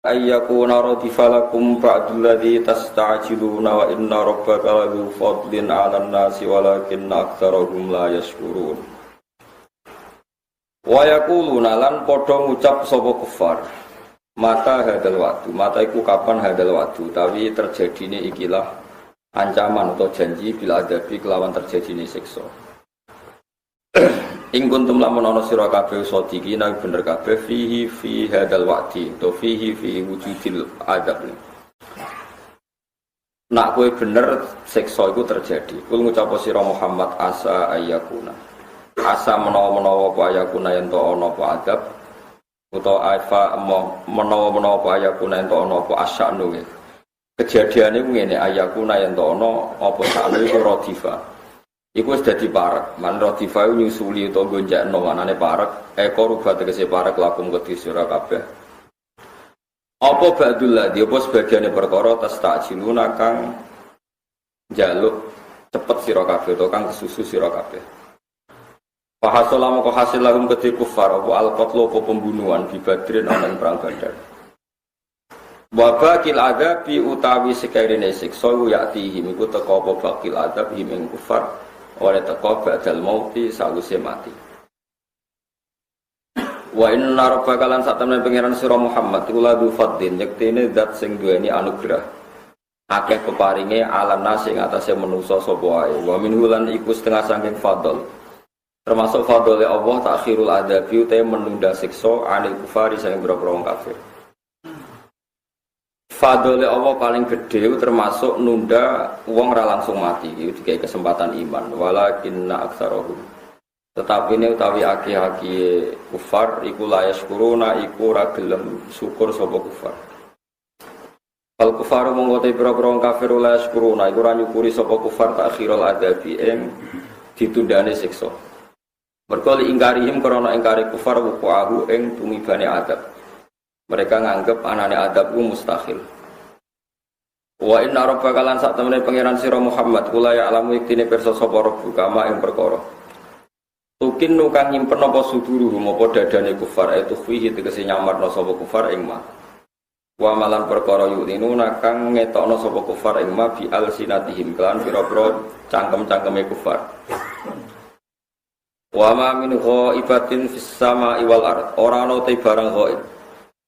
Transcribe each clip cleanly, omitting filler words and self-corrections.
ayyakuna radifalakum ba'dulladzi tasta'jiluna wa inna rabbaka ladzu fadlin 'alan nasi walakinna aktsarahum la yashkurun. Wa yaquluna lan padha ngucap sapa kufar, mata hadal waktu, mata iku kapan hadal waktu, tapi terjadine ikilah ancaman atau janji bila adabi kelawan terjadine siksa. Ing kuntum lamun ana sira kabeh sadiqina bener kabeh fihi fi hadal waqti to fihi fi wujudil adab. Nak kowe bener siksa iku terjadi. Kul ngucap sira Muhammad asa ayyakuna. Asa menawa-menawa apa ayakuna yen to ana apa adab utawa aifa menawa-menawa apa ayakuna yen to ana apa asyanu. Kejadiane ngene ayakuna yen to ana apa sakno iku radifa. Iku wis dadi parek, man radifa nyusuli utawa gonjakno manane parek, eko rubat tegese parek lakum kedhi sira kabeh. Apa ba'dul ladzi apa sebagiane perkara tastajiluna kang njaluk cepet sira kabeh utawa kang kesusu sira kabeh. Fahasola moko hasil lahum kedhi kufar apa al-qatlu apa pembunuhan di Badrin ana perang Badar. Wa baqil adabi utawi sekairene siksa ya'tihim iku teka apa baqil adab him kufar oleh teko badal mauti sawise mati. Wa inna rabbaka lan satamene pangeran sira Muhammad iku ladzu fadlin yektene zat sing duweni anugerah akeh peparinge alam nas ing atase manusa sapa wae. Wa minhulan iku setengah saking fadl termasuk fadle Allah takhirul adabi te menunda siksa anil kufari saking boro-boro wong kafir. Fadole Allah paling gede termasuk nunda wong ra langsung mati iki dikai kesempatan iman walakinna aktsarahum tetapi ini utawi aki-aki kufar iku la yashkuruna iku ra gelem syukur sapa kufar. Al kufaru monggo te pira-pira kafir la yashkuruna iku ra nyukuri sapa kufar takhirul adabi ing ditundane siksa. Mergo ingkarihim krana ingkari kufar wuquahu ing tumibane adab. Mereka nganggep anane adab ku mustahil. Wa inna rabbaka lan sak temene pangeran sira Muhammad kula ya alamu iktine pirsa sapa rabbuka ma ing perkara. Tukin nu kang nyimpen apa suduruhum apa dadane kufar itu fihi tegese nyamarno sapa kufar ing ma. Wa malan perkara yu'linuna kang ngetokno sapa kufar ing ma bi alsinatihim kan pira-pira cangkem-cangkeme kufar. Wa ma min ghaibatin fis sama'i wal ard ora ana te barang ghaib.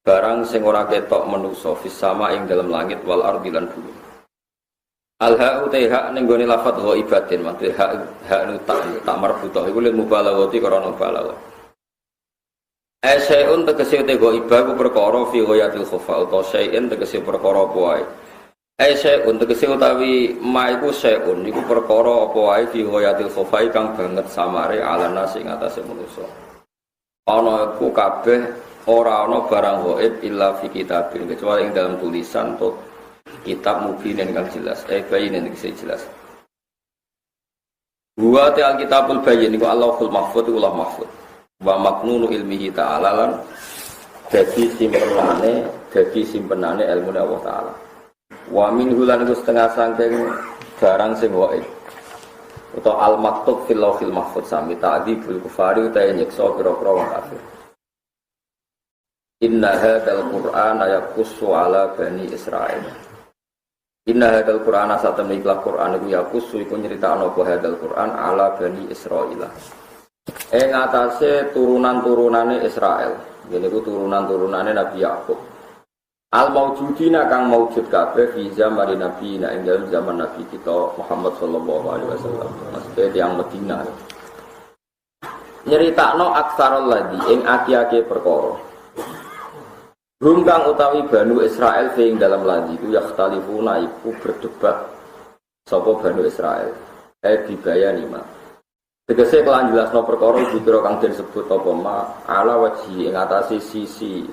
Barang sing ora ketok manusa fis sama ing dalam langit wal ardi lan bumi. Al ha'u ta ning gone lafadz ghaibatin maksude hak nu tak marbuta iku lil mubalaghati karena balagha. Syai'un tegese te ghaibah ku perkara fi ghayatil khafa utawa syai'in tegese perkara apa wae. Syai'un tegese utawi ma iku syai'un iku perkara apa wae fi ghayatil khafa kang banget samare ala nas ing atase manusa. Ana iku kabeh ora ana barang ghaib illa fi kitabin kecuali ing dalam tulisan atau kitab mubin yang jelas bayin yang jelas. Wa ta'al kitabul bayyin iku Allahul mahfuz iku Allah mahfuz. Wa maknunu ilmihi ta'ala lan dadi simpenane ilmune Allah taala. Wa minhu lan iku setengah saking barang sing ghaib. Utawa al maktub fil lauhil mahfuz sami ta'dzibul kufari utawa nyiksa pira-pira wong kafir. Inna hadzal qur'ana yaqussu ala bani Israil. Inna hadzal qur'ana satamne ikhlas Qur'an iku yaqussu iku nyritakno apa hadzal Qur'an ala bani Israil. Ing atase turunan-turunane Israel. Ngene iku turunan-turunane Nabi Yakub. Al maujudina kang maujud kabeh fi zaman Nabi ing dalam zaman Nabi kita Muhammad sallallahu alaihi wasallam. Maksudnya yang Madinah. Nyritakno aksarul ladzi ing aki-aki perkara. Kang utawi Banu Israel ing dalam lagi itu yakhtalifuna iku berdebat sapa Banu Israel dibayani ma tegese kelan jelasno perkara dikira kang disebut apa ma ala wajhi ing atase sisi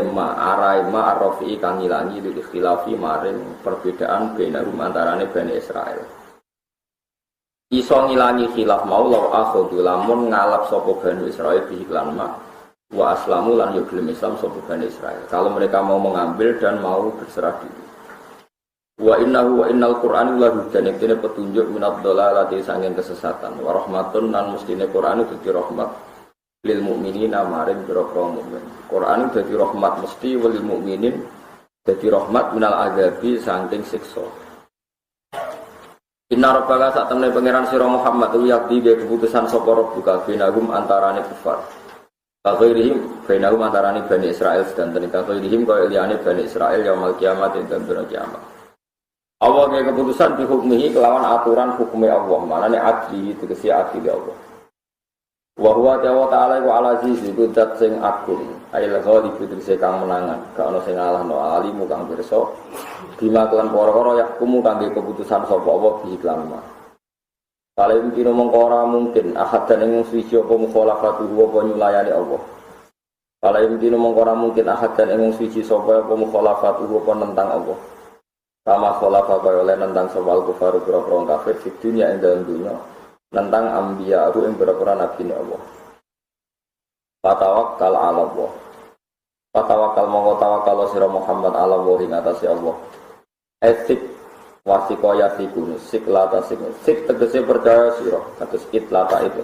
ma arai ma arfi kang ngilangi di khilafi maring perbedaan benarum antarane Bani Israel iso ngilangi khilaf mau law akhudhu lamun ngalap sapa Banu Israel bi iklan ma wa aslamu lan yuglim Islam sapa Bani Israel. Kalau mereka mau mengambil dan mau berserah diri. Wa innahu wa innal Qur'an la hudan iki petunjuk minad dhalalati sanging kesesatan. Wa rahmatun lan mestine Qur'an dadi rahmat lil mukminina maring pira-pira mukmin. Quran dadi rahmat mesti lil mukminin dadi rahmat minal adzabi saking siksa. Inna rabbaka sak temne pangeran sira Muhammad yakti ge keputusan sapa rabbuka binagum antarane kufar. Kaghairihim binagum antarane Bani Israil dan kaghairihim kaya liyane Bani Israil yaumul kiamat dan dina kiamat. Allah ge keputusan bi hukmihi kelawan aturan hukume Allah, manane adli tegese adil Allah. Wa huwa ta'ala wa ala aziz iku zat sing agung, ail ghalib tegese kang menangan, gak ana sing ngalahno alimu kang pirsa. Bima kelan para-para yakumu kangge keputusan sapa Allah bi iklan ma. Kale mungkin mongko ora mungkin ahad dan ing suci apa mukhalafatu apa nyulayani Allah. Kale mungkin mongko ora mungkin ahad dan ing suci sapa apa mukhalafatu apa nentang Allah. Sama khalafa kaya oleh nentang sawal kufaru pira-pira kafir di dunia ing dalem dunya nentang anbiya ing pira-pira nabi Allah. Fatawakkal 'ala Allah. Fatawakkal mongko tawakal sira Muhammad 'ala Allah ing atase Allah. Esik wasiko yasikun sik lata sik tegese percaya sira kados itlata itu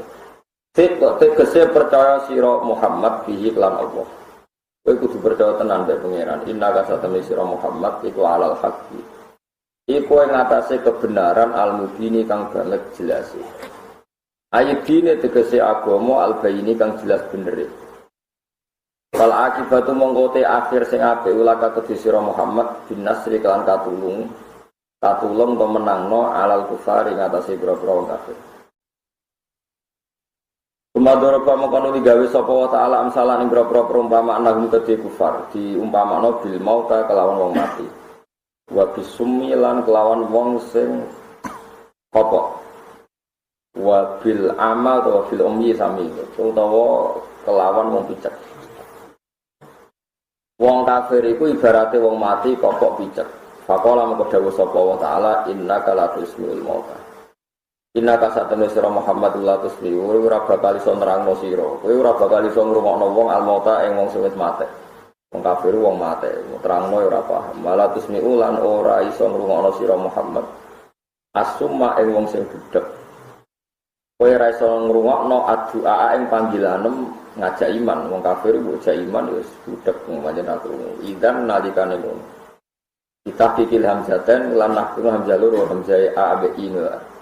sik tegese percaya sira Muhammad bihi lan Allah kowe kudu percaya tenan mbek pangeran inna kasatami sira Muhammad iku alal haqqi iku ing atase kebenaran al-mubini kang banget jelas ayidine tegese agama al-bayini kang jelas bener. Wal akibatu mongkote akhir sing apik ulaka kedhi sira Muhammad bin nasri kelan katulung to menangno alal kufar ing atase pira-pira wong kafir. Kumadoro pamokono digawe sapa wa taala amsalan ing pira-pira perumpamaan nahum kedhi kufar diumpamakno bil mauta kelawan wong mati. Wa bisummi lan kelawan wong sing apa? Wa bil amal wa fil ummi sami utawa kelawan wong picek. Wong kafir iku ibarate wong mati kok picek. Faqala mengko dawuh sapa wa taala innaka la tusmi'ul mauta. Innaka satene sira Muhammad la tusmi'u ora bakal iso nerangno sira. Kowe ora bakal iso ngrungokno wong al mauta ing wong sing wis mate. Wong kafir wong mate, terangno ora paham. Malah tusmi'u lan ora iso ngrungokno sira Muhammad. Asumma ing wong sing gedhek. Kowe ora iso ngrungokno addu'a ing panggilanem ngajak iman. Wong kafir mbok ngajak iman wis budek pancen aku. Idan nalikane ngono. Kita pikir hamzatan lan nahku hamzah loro hamzah a b i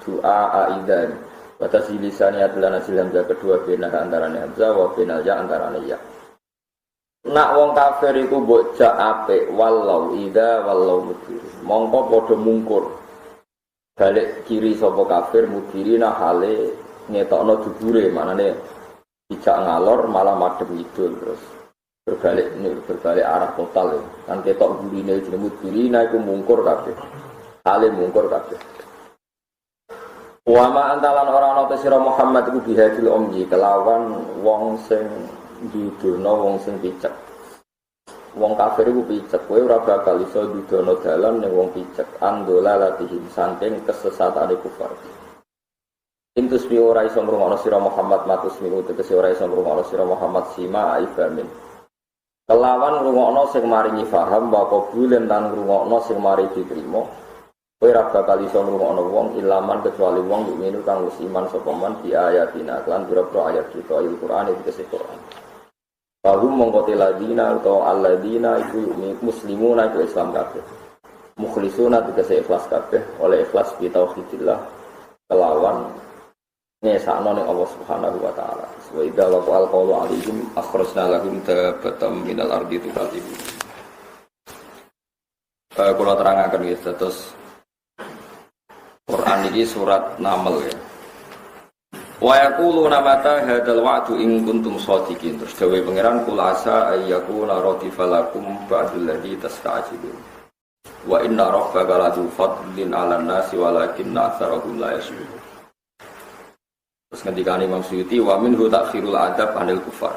doa aidan. Batas lisannya adalah nasil hamzah kedua bina antarane hamzah wa binal ya antarane ya. Nak wong kafir iku mbok jak apik walau ida walau mudhir. Mongko padha mungkur. Balik kiri sapa kafir mudhirina hale ngetokno dubure manane dijak ngalor malah madhep ngidul terus berbalik arah total ya. Kan ketok gurine jeneng mudhirina iku mungkur kabeh. Hale mungkur kabeh. Wa ma antalan ora ana te sira Muhammad iku bihadil umji kelawan wong sing didono wong sing picek. Wong kafir iku picek, kowe ora bakal iso didono dalan ning wong picek. Andola latihim saking kesesatane kufar. Intus bi ora iso ngrungokno sira Muhammad matus minu tegese ora iso ngrungokno sira Muhammad sima ibamin. Kelawan ngrungokno sing maringi paham wa qabulen lan ngrungokno sing mari diterima. Kowe ora bakal iso ngrungokno wong ilaman kecuali wong mukmin kang wis iman sapa man di ayatina lan pira-pira ayat kita Al-Qur'an iki tegese Qur'an. Bahum mengkoti ladina atau alladina itu muslimuna itu Islam kabeh. Mukhlisuna tegese ikhlas kabeh oleh ikhlas bi tauhidillah kelawan ngesakno ning Allah Subhanahu wa taala. Wa idza waqa'al qawlu 'alaihim akhrajna lahum dabbatan minal ardi tuqatibu. Kula terangaken iki terus Quran ini surat Naml ya. Wa yaquluna mata hadzal wa'du in kuntum shadiqin. Terus dawuh pangeran kul asa ayyakuna radifalakum ba'dul ladzi tasta'jilun. Wa inna rabbaka ladu fadlin 'alan nasi walakinna aktsarahum la yashkurun. Terus ngendikane Imam Suyuti wa minhu ta'khirul adab 'anil kufar.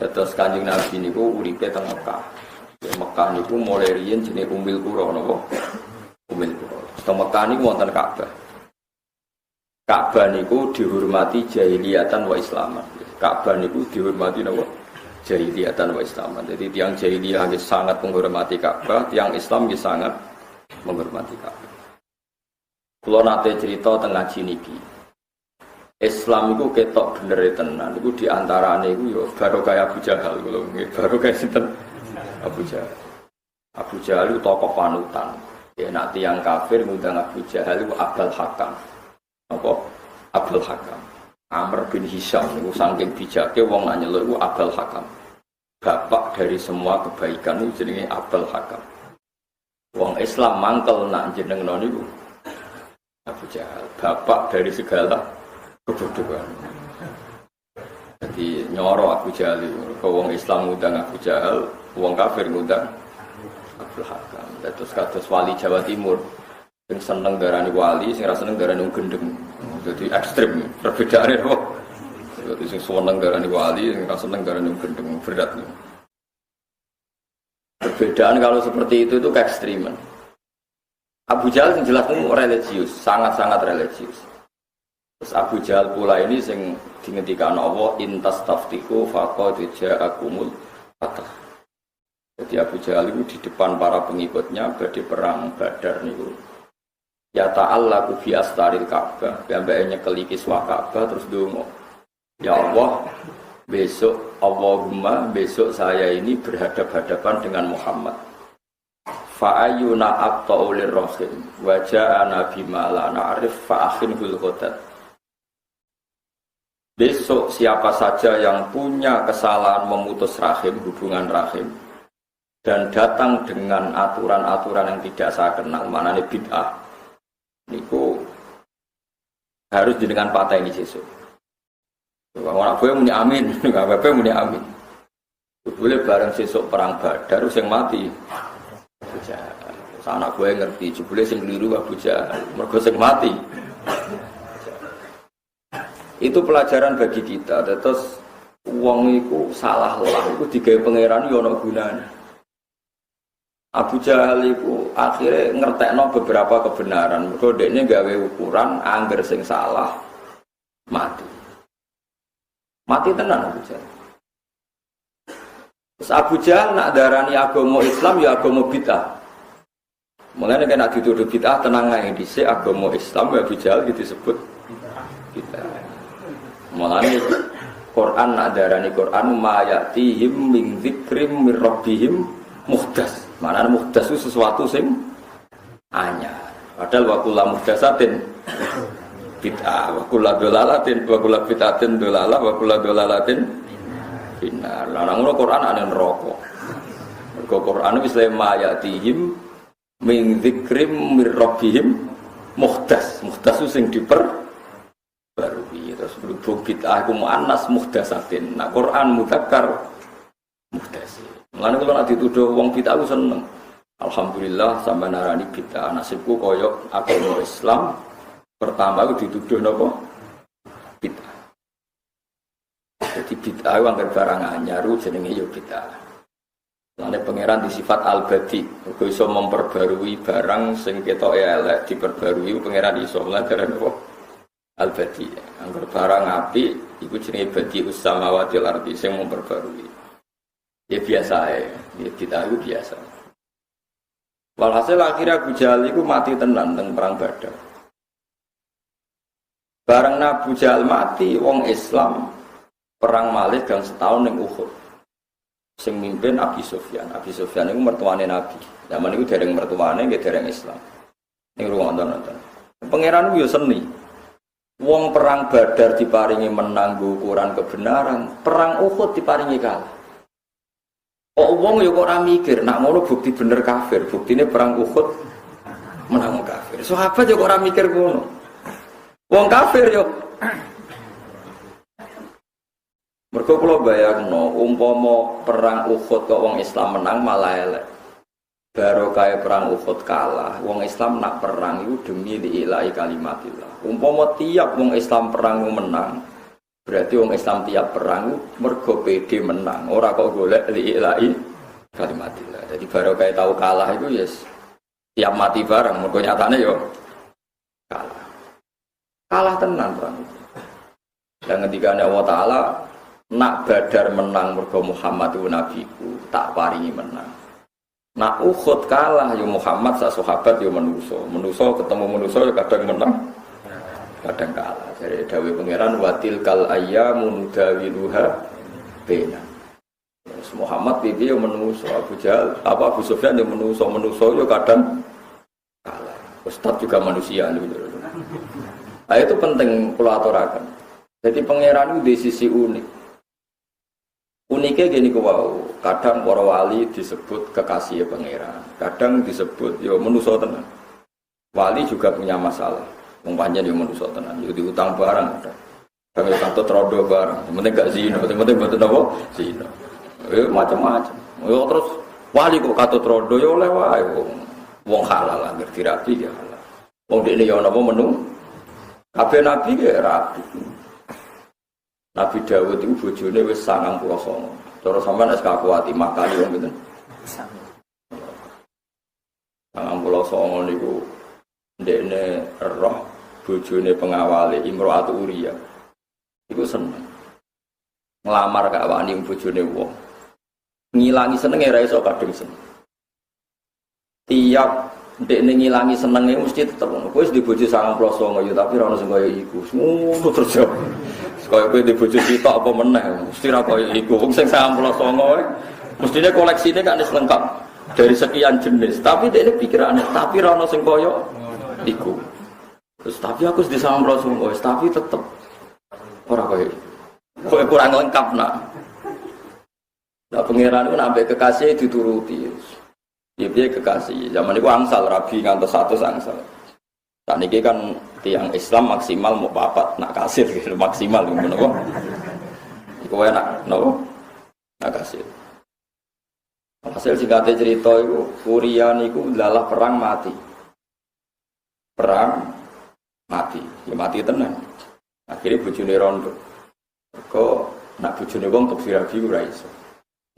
Terus Kanjeng Nabi niku uripe teng Mekah. Mekah niku mulai riyen jenenge Ummul Qura napa? Ummul Qura. Teng Mekah niku wonten Ka'bah. Ka'bah niku dihormati jahiliyatan wa islaman. Ka'bah niku dihormati napa? Jahiliyatan wa islaman. Jadi tiang jahiliyah sangat menghormati Ka'bah, tiang Islam sangat menghormati Ka'bah. Kula nate cerita teng ngaji niki. Islam itu ketok bener tenan. Itu diantaranya itu yo barokah Abu Jahal kalau barokah sinten Abu Jahal. Abu Jahal itu tokoh panutan. Ya nak tiang kafir ngundang Abu Jahal itu Abdul Hakam. Apa? Abdul Hakam. Amr bin Hisham itu saking bijaknya wong nanya lo itu Abdul Hakam. Bapak dari semua kebaikan itu jenenge Abdul Hakam. Wong Islam mangkel nak jeneng non itu Abu Jahal. Bapak dari segala kebodohan. Jadi nyoro Abu Jahal itu. Kalau wong Islam ngundang Abu Jahal, wong kafir ngundang Abdul Hakam. Terus kados wali Jawa Timur. Yang seneng darani wali, yang rasa seneng darani gendeng. Jadi ekstrim, perbedaannya kok. Jadi yang seneng darani wali, yang rasa seneng darani gendeng, berat. Perbedaan kalau seperti itu keekstriman. Abu Jahal yang jelas itu religius, sangat-sangat religius. Terus Abu Jahal pula ini yang dihentikan Allah, intas taftiku faqad ja'akumul fatah. Jadi Abu Jahal itu di depan para pengikutnya berdi perang Badar niku. Ya ta'allaku fi astaril Ka'bah, piyambake nyekeli kiswa Ka'bah terus ndonga. Ya Allah, besok Allahumma besok saya ini berhadapan-hadapan dengan Muhammad. Fa ayyuna aqta'u lirrahim wa ja'ana bima la na'rif fa akhinhul ghadat. Besok siapa saja yang punya kesalahan memutus rahim, hubungan rahim, dan datang dengan aturan-aturan yang tidak saya kenal, maknanya bid'ah, niku harus dengan patah ini sesuk. Orang boleh muni amin, nggak apa-apa muni amin. Boleh bareng sesuk perang Badar, yang mati. Anak gue ngerti, boleh sing keliru Abu Jahal, mergo sing mati. Itu pelajaran bagi kita. Terus wong iku salah lah, iku digawe pangeran yo ana gunane. Abu Jahal itu akhirnya ngertekno beberapa kebenaran. Mergo dekne gawe ukuran angger sing salah mati. Mati tenan Abu Jahal. Terus Abu Jahal nak darani agama Islam ya agama bid'ah. Mulane nek dituduh bid'ah tenang ae dhisik agama Islam ya Abu Jahal disebut bid'ah. Mulane Quran nak darani Quran ma ya'tihim min dzikrim mir rabbihim muhdas. Maknanya muhdas itu sesuatu sing anyar. Padahal wa kullu muhdasatin bid'ah, wa kullu dolalatin, wa kullu bid'atin dolalah, wa kullu dolalatin finnar. Lah nang Quran ana neraka. Mergo Quran wis le mayatihim min dzikrim mir rabbihim muhdas. Muhdas itu sing diperbarui. Terus berhubung bid'ah iku muannas muhdasatin. Nah Quran mudzakkar muhdas. Mulane kula nek dituduh wong bid'ah aku seneng. Alhamdulillah sampeyan narani bid'ah. Nasibku koyok agama Islam. Pertama aku dituduh napa? Bid'ah. Jadi bid'ah itu anggar barang anyar jenenge yo bid'ah. Mulane pangeran disifat al-badi, mergo iso memperbarui barang sing ketoke elek diperbarui pangeran iso. Mulane darane napa? Al-badi. Anggar barang apik iku jenenge badi ussamawati wal ardi sing memperbarui. Ya biasa ya kita itu biasa. Walhasil akhirnya Abu Jahal itu mati tenan teng perang Badar. Bareng Abu Jahal mati, wong Islam perang malih gang setahun ning Uhud. Sing mimpin Abi Sufyan. Abi Sufyan itu mertuane Nabi. Zaman itu dereng mertuane nggih dereng Islam. Ning nonton. Pangeran yo seni. Wong perang Badar diparingi menang ukuran kebenaran, perang Uhud diparingi kalah. Oh wong yo kok ora mikir, nak ngono bukti bener kafir, buktine perang Uhud menang kafir. Sahabat yo kok ora mikir ngono. Wong kafir yo. Mergo kula bayangno umpama perang Uhud kok wong Islam menang malah elek. Baru kaya perang Uhud kalah, wong Islam nak perang itu demi li'ilahi kalimatillah. Umpama tiap wong Islam perang menang, berarti wong Islam tiap perang mergo pede menang, ora kok golek li'ilahi kalimatillah. Jadi baru kaya tahu kalah itu yes, tiap mati bareng, mergo nyatane yo kalah. Kalah tenan perang itu. Dan ketika Allah Ta'ala nak Badar menang mergo Muhammad itu nabiku, tak paringi menang. Nak Uhud kalah yo Muhammad sak sahabat yo menuso ketemu menuso yo kadang menang kadang kala. Dari dawuh pangeran watil kal ayyamu nudawiluha baina. Muhammad piye menungso Abu Jahal, Abu Sufyan yang menungso yo kadang kala. Ustaz juga manusia lho. Nah, itu penting kula aturaken. Jadi pangeran itu di sisi unik. Uniknya gini wau, kadang para wali disebut kekasih pangeran, kadang disebut yo manusa tenan. Wali juga punya masalah. Wong pancen yo manusa tenan, yo diutang barang ada. Kami kantor rodo barang, penting gak zina, penting mboten apa? Zina. Macam-macam. Yo terus wali kok katut rodo yo oleh wae wong halal lah ngerti rapi ya halal. Wong dekne yo napa menu? Kabeh nabi ya rapi. Nabi Dawud itu bojone wis 99. Cara sampean wis kakuati makani wong pinten? 99 niku ndekne roh bojone pengawale Imro'atu Uriyah. Iku seneng. Nglamar gak wani bojone wong. Ngilangi senenge ra iso kadung seneng. Tiap ndekne ngilangi senenge mesti tetep ngono. Kowe wis di bojo 99 ya tapi ora ono sing kaya iku. Ngono terus. Kaya kowe di bojo sitok apa meneh, mesti ra kaya iku. Wong sing 99 wae mestine koleksine kan wis lengkap dari sekian jenis. Tapi dekne pikirane, tapi ra ono sing kaya iku. Terus tapi aku wis di 99 wis tapi tetep ora kaya iku. Kowe kurang lengkap nak. Lah pangeran itu nambah kekasih dituruti. Piye kekasih. Zaman itu angsal rabi ngantos 100 angsal. Saat ini kan tiang Islam maksimal mau papat nak kasir gitu maksimal ngono kok. Iku wae nak nopo? Nak kasir. Hasil singkatnya cerita itu Uriah niku lalah perang mati. Perang mati. Ya mati tenan. Akhirnya bojone rondo. Kok nak bojone wong tafsir rabi ora iso.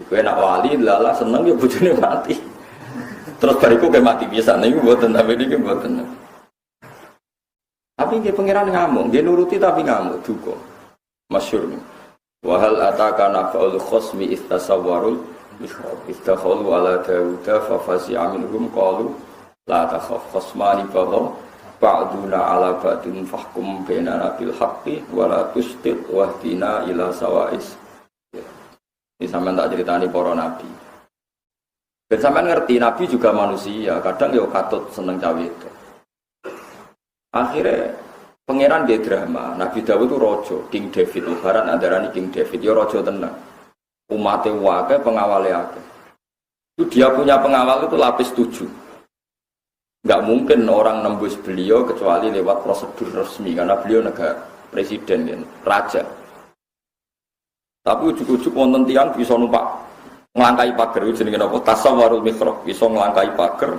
Iku enak wali lalah seneng ya bojone mati. Terus bariku kayak mati biasa niku mboten tapi niki mboten. Tapi dia pangeran ngamuk, dia nuruti tapi ngamuk duka. Masyhur. Wa hal ataka nafa'ul khosmi istasawwarul mihrab istakhalu ala Dawud fa fasi'a minhum qalu la takhaf khosmani bagha ba'duna ala ba'din fahkum bainana bil haqqi wa la tustit wahdina ila sawa'is. Ini sampean tak ceritani para nabi. Dan sampean ngerti nabi juga manusia, kadang ya katut seneng cawe itu. Akhirnya pangeran dia drama. Nabi Dawud itu rojo, King David. Ibarat andarani King David, ya rojo tenang. Umatnya wakai, pengawalnya akeh. Itu dia punya pengawal itu lapis 7. Nggak mungkin orang nembus beliau kecuali lewat prosedur resmi karena beliau negara presiden kan, raja. Tapi ujuk-ujuk wonten tiyang bisa numpak ngelangkai pagar itu jenenge apa? Tasawwarul mihrab, bisa ngelangkai pagar.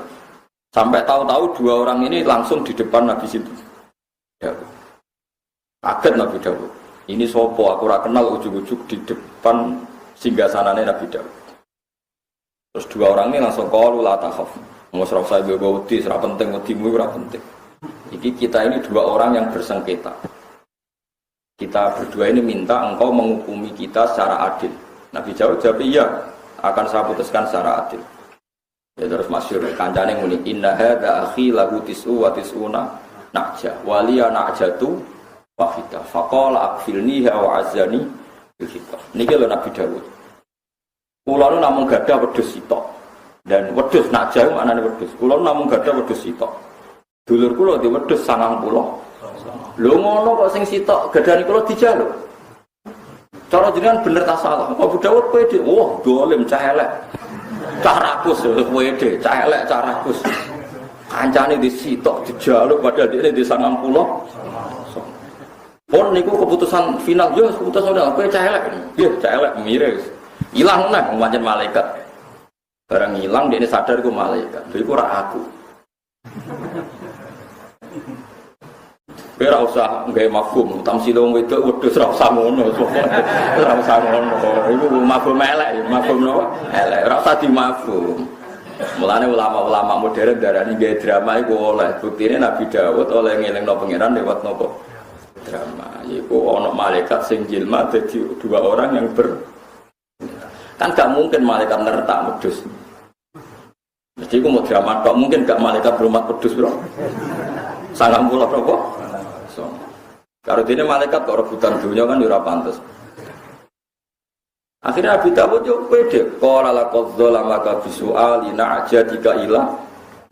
Sampai tahu-tahu 2 orang ini langsung di depan Nabi situ. Ya. Kaget Nabi Dawud. Ini sopo aku ora kenal ujuk-ujuk di depan singgasanane Nabi Dawud. Terus 2 orang ini langsung qalu la takhaf. Mos ora usah nggo wedi, ora penting wedimu ora penting. Iki kita ini 2 orang yang bersengketa. Kita berdua ini minta engkau menghukumi kita secara adil. Nabi Dawud jawab iya, akan saya putuskan secara adil. Ya terus masyhur kancane muni inna hadza akhi lahu tis'u wa tis'una na'ja waliya na'jatu wahidah faqala aqfilniha wa azani bil hitam. Niki lho Nabi Dawud. Kula nu namung gadah wedhus sitok. Dan wedhus na'ja maknane wedhus. Kula namung gadah wedhus sitok. Dulur kula di wedhus 90. Lho ngono kok sing sitok gadani kula dijaluk. Cara jenengan bener ta salah? Abu Dawud pede. Wah, dolim cah elek. Cah rakus wede, cah elek cah rakus. Kancane di sitok dijaluk padahal dia di 90. Pon niku keputusan final yo keputusan udah kowe cah elek. Nggih, cah elek mire. Ilang nah pancen malaikat. Barang ilang dekne sadar iku malaikat. Lha iku ora aku. Ora usah nggawe mafhum, tamsil wong wedok wedhus ora usah ngono. Ora usah ngono. Iku mafhum elek, mafhum napa? Elek, ora usah dimafhum. Mulane ulama-ulama modern darani nggawe drama iku oleh. Buktine Nabi Dawud oleh ngelingno pangeran lewat napa? Drama. Iku ana malaikat sing jilma dadi 2 orang yang kan gak mungkin malaikat nertak wedhus. Mesti iku mau drama tok, mungkin gak malaikat berumat wedhus, Bro. 90 berapa? Kalau dene malaikat kok rebutan dunia kan ora pantes. Akhirnya Abi Dawud yo pede, qala laqad zalamaka bisu'ali na'jadika ila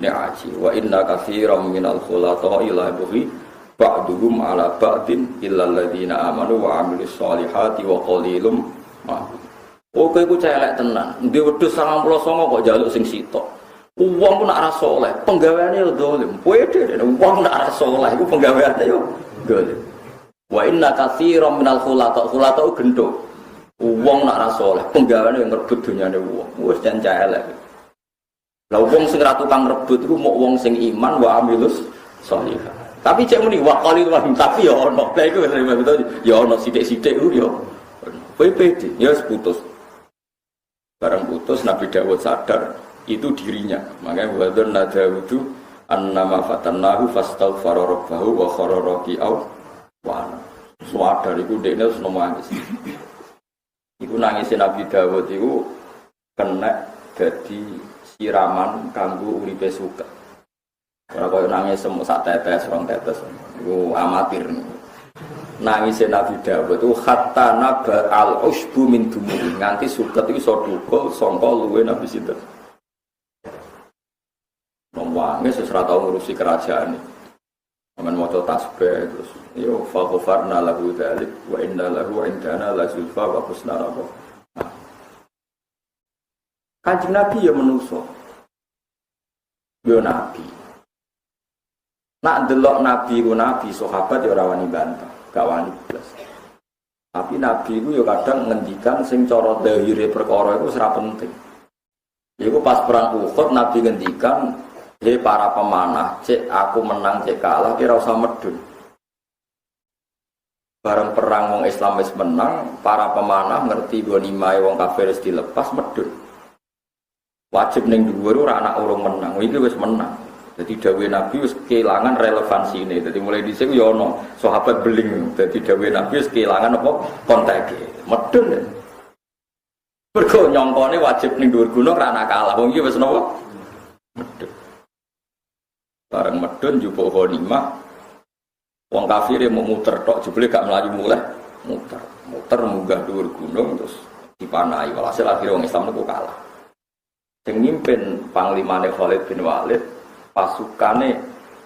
ni'aji wa inna katsiran minal khulata'i la yabghi ba'duhum ala ba'din illa alladziina amanu wa 'amilus shalihati wa qalilum ma. Oke iku celek tenan. Ndi wedhus 99 kok njaluk sing sitok. Wong ku nak ra saleh, penggaweane yo dolim. Pede wong nak ra saleh iku penggaweane yo dolim. Wa inna katsiran minal khulata gendho. Wong nak ra saleh, penggaweane yang ngrebut dunyane wong. Wis jan celek. Lah wong sing ra tukang rebut iku mok wong sing iman wa amilus shalihah. Tapi cek muni wa qalil wa tapi ya ono. Lah iku betul ya ono sithik-sithik ku ya. PPD ya putus. Barang putus Nabi Dawud sadar itu dirinya. Makanya wadon nadawudu annama fatannahu fastaghfara rabbahu wa khara raki'aw wa ana. Sadar iku dekne wis nangis. Iku nangisin Nabi Dawud iku kena dadi siraman kanggo uripe suka. Ora koyo nangis semua sak tetes, rong tetes. Iku amatir. Nangisin Nabi Dawud itu hatta naba al-usbu min dumuri. Nganti suket iku iso dukul sangka luwe Nabi sinten. Nangis wis ora tau ngurusi kerajaan iki. Aman maca tasbih terus yo fa ghafarna lahu dzalik wa inna lahu indana la zulfa wa husna rabbah. Kanjeng Nabi ya manusa. Yo nabi. Nak delok nabi ku nabi sahabat ya ora wani bantah, gak wani blas. Tapi nabi ku yo kadang ngendikan sing cara dhahire perkara iku ora penting. Iku pas perang Uhud nabi ngendikan, "Hei para pemanah, cek aku menang cek kalah kira usah medun." Bareng perang wong Islam wis menang, para pemanah ngerti ghanimah wong kafir wis dilepas medun. Wajib ning dhuwur ora anak urung menang, iki wis menang. Jadi dawuh Nabi wis kehilangan relevansi ini. Jadi mulai dhisik yo ono sahabat beling. Jadi dawuh Nabi wis kehilangan apa konteke. Medun. Ya. Mergo nyongkone wajib ning dhuwur gunung ora anak kalah. Wong iki wis napa? Medun. Bareng medun njupuk ghanimah. Wong kafir mau muter tok jebule gak mlayu muleh. Muter munggah dhuwur gunung terus dipanahi. Walhasil akhire wong Islam niku kalah. Sing mimpin panglimane Khalid bin Walid pasukane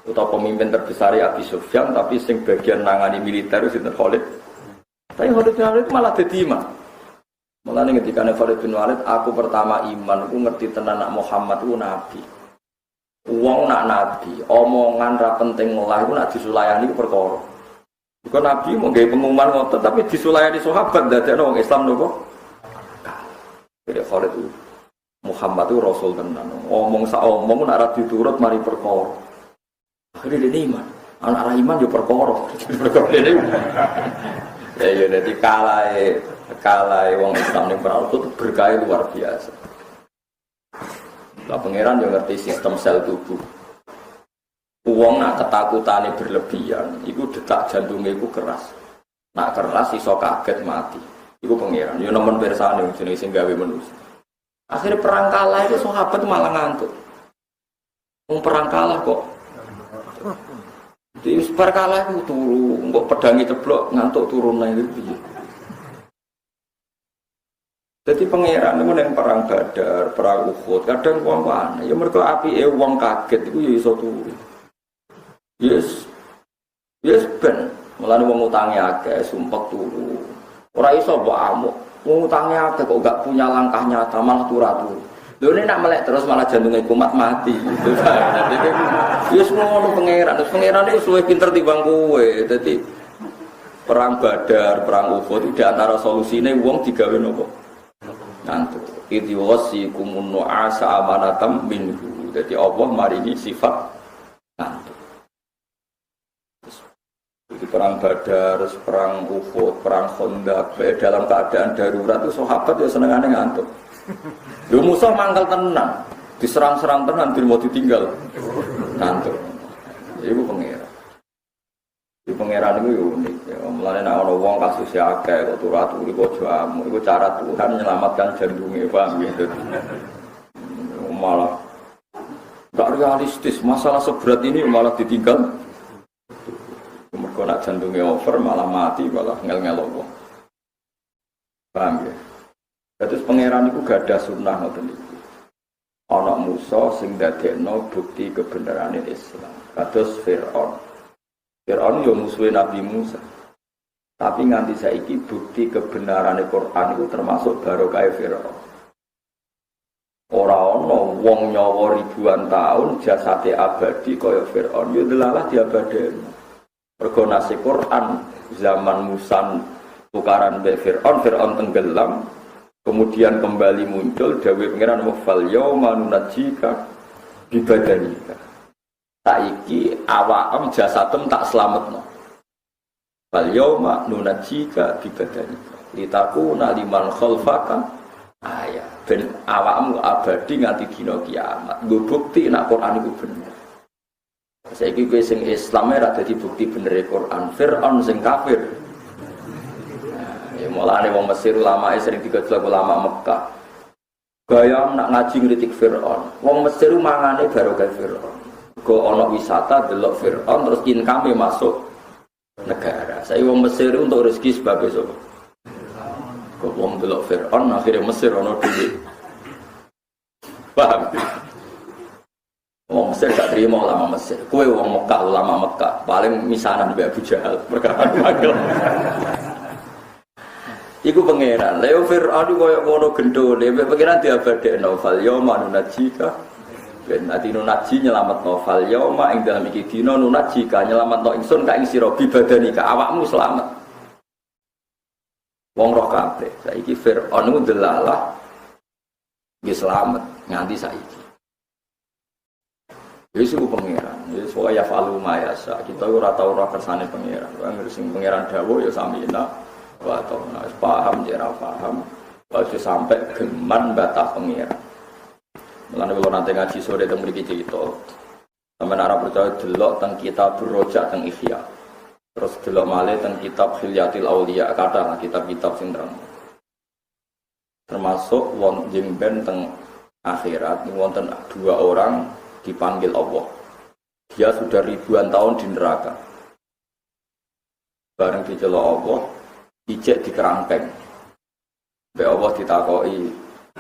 utawa pemimpin terbesar Abi Sufyan tapi sing bagian nangani militer sinten Khalid. Tapi Khalid bin Walid malah dadi imam. Mulane ketika Khalid bin Walid aku pertama iman aku ngerti tenan nak Muhammad ku nabi. Wong nak nabi, omongan ra penting lah iku nak disulayani ku perkara. Iku nabi mau gawe pengumuman ngoten tapi disulayani sahabat dadekno wong Islam nopo? Jadi Khalid Muhammad itu Rasul tenan. Omong sak omong nak ra diturut mari perkara. Akhire dene iman. Anak ra iman yo perkara. Perkara dene. Ya dadi kalae wong Islam ning perang itu berkah luar biasa. Lah pangeran yo ngerti sistem sel tubuh. Wong nak ketakutane berlebihan, iku detak jantunge iku keras. Nak keras iso kaget mati. Iku pangeran. Yo nemen pirsane jenenge sing gawe manusia. Akhirnya perang kalah itu sahabat malah ngantuk. Wong perang kalah kok. Di perang kalah itu turu, kok pedangi ceblok ngantuk turun itu piye. Jadi pangeran itu yang perang Badar, perang Uhud, kadang wong ana, ya mergo apike wong kaget iku ya iso turu. Yes ben, mulane wong utange akeh sumpek turu. Ora iso mbok amuk. Wong utange akeh kok gak punya langkah nyata malah turu-turu. Lho nek nak melek terus malah jantunge kumat mati. Wis ngono pangeran, terus pangeran iki luwih pinter timbang kowe. Dadi perang Badar, perang Uhud di antara solusine wong digawe nopo? Ngantuk. Idzi wasikumun nu'asa amanatam minhu. Dadi Allah maringi sifat ngantuk. Di perang Badar, perang Uhud, perang Khandaq, dalam keadaan darurat itu sahabat ya senengane ngantuk. Lho musuh mangkal tenan, diserang-serang tenan bir mau ditinggal. Ngantuk. Iku pangeran. Di pangeran itu unik. Ya, mulane nek ana wong kasus akeh kok turu-turu kok jamu, iku cara Tuhan menyelamatkan jantunge, paham gitu. Malah gak realistis, masalah seberat ini malah ditinggal. Mergo nak jantungnya over malah mati malah ngel-ngel Allah. Paham ya? Terus pangeran itu gak ada sunnah ngoten niku. Ana Musa sing dadekno bukti kebenaran Islam. Kados Fir'aun. Fir'aun yo musuhe Nabi Musa. Tapi nganti saiki bukti kebenaran Al-Qur'an itu termasuk barokah Fir'aun. Ora ana wong nyawa ribuan tahun jasate abadi kaya Fir'aun yo delalah diabadeni. Mergo nasi Qur'an zaman Musa tukaran mbek Fir'aun tenggelam. Kemudian kembali muncul dawuh pangeran wafal yauma nunajjika bibadanika. Saiki awakmu jasadmu tak slametno. Fal yauma nunajjika bibadanika. Litakuna liman khalfaka ayat. Ben awakmu abadi nganti dina kiamat. Nggo bukti nek Quran iku bener. Saiki kowe sing Islam ora dadi bukti bener Quran. Fir'aun sing kafir. Mulane wong Mesir ulama sering digojlok ulama Mekah. Gaya nak ngaji ngritik Fir'aun. Wong Mesir mangane barokah Fir'aun. Go ana wisata delok Fir'aun terus income masuk negara. Saiki wong Mesir untuk rezeki sebab sapa? Go wong delok Fir'aun akhire Mesir ana duit. Paham? Wong Mesir gak terima ulama Mesir. Kowe wong Mekah ulama Mekah paling misanan mbek Abu Jahal perkara magel. Iku pangeran. Leo Fir'aun koyo ngono gendone, pangeran diabadekno fal yauma nunajjika. Ben ati nunaji nyelametno fal yauma ing dalem iki dina nunajjika nyelametno ingsun ka ing sira bibadanika awakmu selamat. Wong roh kabeh. Saiki Fir'aun ku delalah nggih selamat nganti saiki. Wis iku pangeran. Wis wae ya falu mayasa. Kita ora tau ora kersane pangeran. Wong sing pangeran dawuh ya samina. Atau paham jera paham kalau sampai geman batah pengira. Mulane kalau nanti ngaji sore teng mriki cerita sampeyan ora percaya delok teng kitab Rojak teng Ihya. Terus delok malih teng kitab Khilyatil Auliya kata kitab-kitab sing terang. Termasuk wong jengben teng akhirat wonten dua orang dipanggil Allah. Dia sudah ribuan tahun di neraka. Bareng dicelok Allah ijek di kerangkeng. Mbak Allah ditakoki,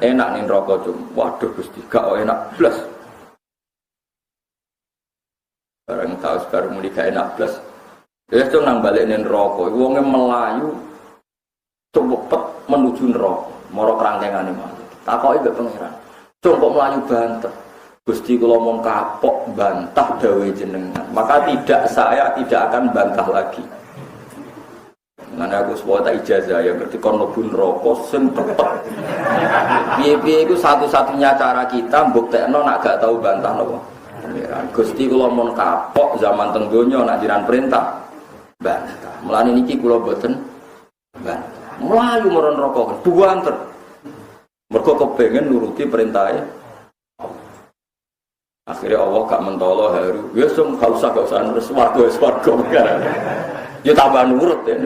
enak nih rokok cum. Waduh Gusti, gak enak blas. Barang tahu sekarang muli gak enak blas. Ya cung nang balik nih rokok. Wongnya Melayu, cepet menuju neraka. Moro kerangkengan ini malah. Takoki mbak pangeran. Cung kok Melayu banter. Gusti kalau mau kapok bantah dawe jenengan. Maka saya tidak akan bantah lagi. Karena aku sebuah tak ijazah ya berarti konobun rokok sing tepat. Piye-piye itu satu-satunya cara kita mbuktekno nak gak tahu bantah nopo. Gusti kula mon kapok zaman teng donya nak jiran perintah bantah. Mulane niki kula boten bantah. Melayu meron rokok buanter. Mergo kepengin nuruti perintahe. Akhirnya Allah gak mentolo haru. Ya sum gak usah nurus swarga perkara. Ya tambah nurut ya.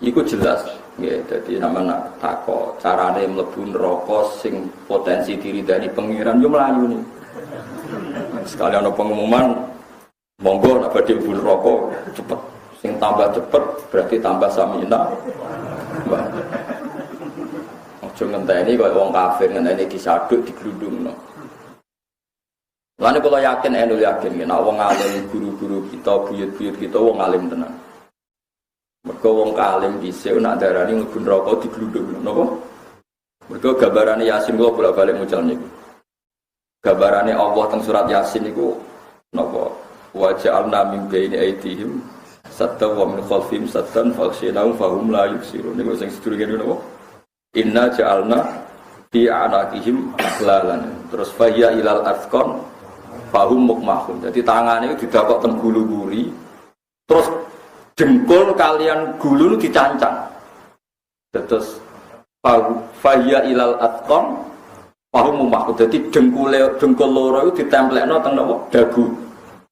Iku jelas ya, jadi namanya takok carane mlebu neraka sing potensi diri dari pengiran yo mlayu nih. Sekali ana pengumuman monggo nek badhe mlebu neraka cepet. Sing tambah cepet berarti tambah samina. Wah. Ojo ngenteni koyo wong kafir ngenteni disaduk diglundungno. Lalu kalau yakin, yakin, nah wong alim guru-guru kita, buyut-buyut kita wong alim tenan. Mergo wong alim dhisik nak darani mlebu neraka diglundung, napa? Mergo gambarane Yasin kula bolak-balik mucal niku. Gambarane Allah teng surat Yasin niku napa? Wa ja'alna min baini aydihim saddan wa min khalfihim saddan faghshaynahum fahum la yubsirun. Niku sing sedurunge napa? Inna ja'alna fi a'naqihim aghlalan. Terus fahya ilal afqan fahum mukmahun. Jadi tangannya itu didakok teng gulu-guri. Terus jengkol kalian gulu itu dicancang. Terus fahya ilal atqan fahum mukmahun. Jadi jengkol loro itu ditemplekno teng napa? Dagu.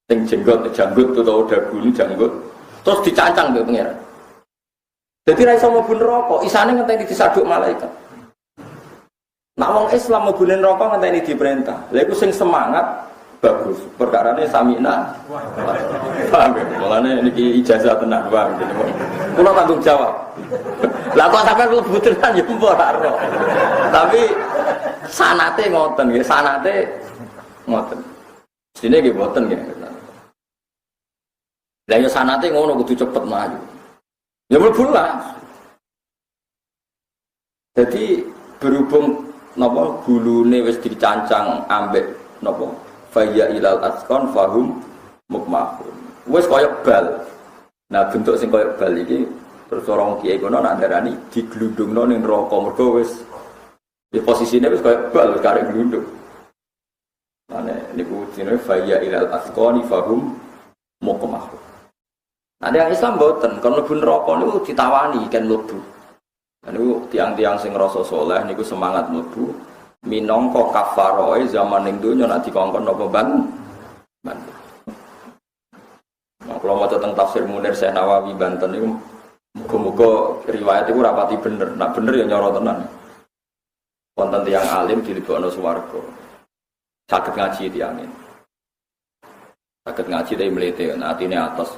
Teng jenggot utawa dagu ini janggut. Terus dicancang ke pengiran. Jadi ra iso mlebu neraka, isane ngenteni disaduk malaikat. Nak wong Islam mlebu neraka ngenteni diperintah. Lha iku sing semangat bagus. Perkarane samina. Paham ya? Mulane niki ijazah tenan paham gitu. Kula tanggung jawab. Lah kok sampean mlebu tenan ya ora ro. Tapi sanate ngoten nggih, sanate ngoten. Dene nggih mboten nggih. Lah ya sanate ngono kudu cepet maju. Ya mlebu lah. Jadi berhubung napa gulune wis dicancang ambek napa faya ilal asqan fahum mukmahun. Wis kaya bal. Nah bentuk sing kaya bal iki terus orang kiai kono nak darani diglundungno ning neraka mergo wis di posisine wis kaya bal karek glundung. Mane niku jenenge faya ilal asqani fahum mukmahun. Nah yang Islam mboten kon mlebu neraka niku ditawani kan mlebu. Niku tiang-tiang sing rasa saleh niku semangat mlebu minangka kafaroe zaman ning donya nek dikongkon napa ban. Kalau mau tentang tafsir Munir Syekh Nawawi Banten niku muga-muga riwayat iku rapati bener. Nek bener ya nyoro tenan. Wonten tiyang alim dilebokno swarga. Saged ngaji tiyangin. Saged ngaji tapi mlete atine atos.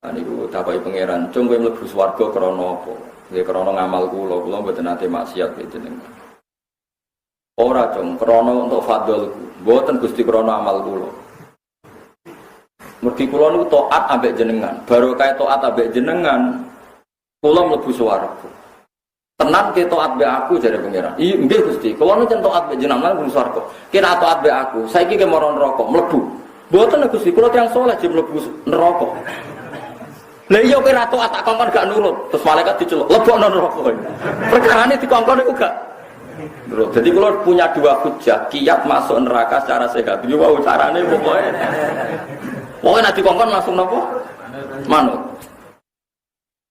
Nah niku takoki pangeran, "Cung kowe mlebu swarga krana apa?" Ya krana ngamal kula mboten nate maksiat jenengan. Ora cung, krana untuk fadlku. Mboten Gusti krana amal kula. Mergi kula niku taat ambek jenengan. Barokah taat ambek jenengan, kula mlebu swarga. Tenan ke taat mbek aku jare pangeran. Iya nggih Gusti, kula niku taat mbek jenengan mlebu swarga. Kira taat mbek aku, saiki ke marang neraka mlebu. Mboten Gusti, kula tiyang saleh jek mlebu neraka. Lah iya kira taat tak kongkon gak nurut, terus malaikat diceluk, lebokno neraka. Perkarane dikongkon niku gak nurut. Jadi kalau punya dua hujah, kiat masuk neraka secara sehat. Iki wae carane pokoke. Pokoke nek dikongkon langsung napa? Manut.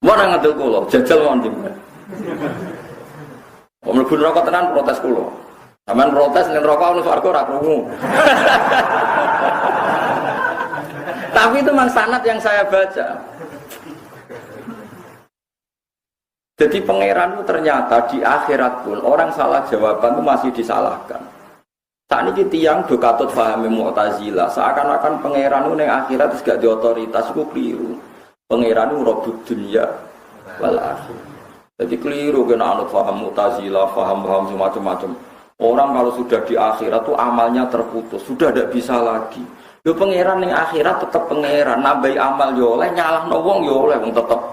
Ora ngedel kula, jajal mawon jenengan. Wong mlebu neraka tenan protes kula. Sampeyan protes ning neraka ono swarga ora krungu. Tapi itu memang sanad yang saya baca. Jadi pangeran itu ternyata di akhirat pun orang salah jawaban itu masih disalahkan. Saat ini tiang dokatut fahami Mu'tazilah, seakan-akan pangeran itu yang akhirat itu gak di otoritas, itu keliru. Pangeran itu robud dunia wal akhir. Jadi keliru kena anut faham Mu'tazilah, faham-faham semacam-macam. Orang kalau sudah di akhirat itu amalnya terputus, sudah tidak bisa lagi. Yo pangeran yang akhirat tetap pangeran, nambahi amal yo oleh, nyalah wong yo oleh, wong tetap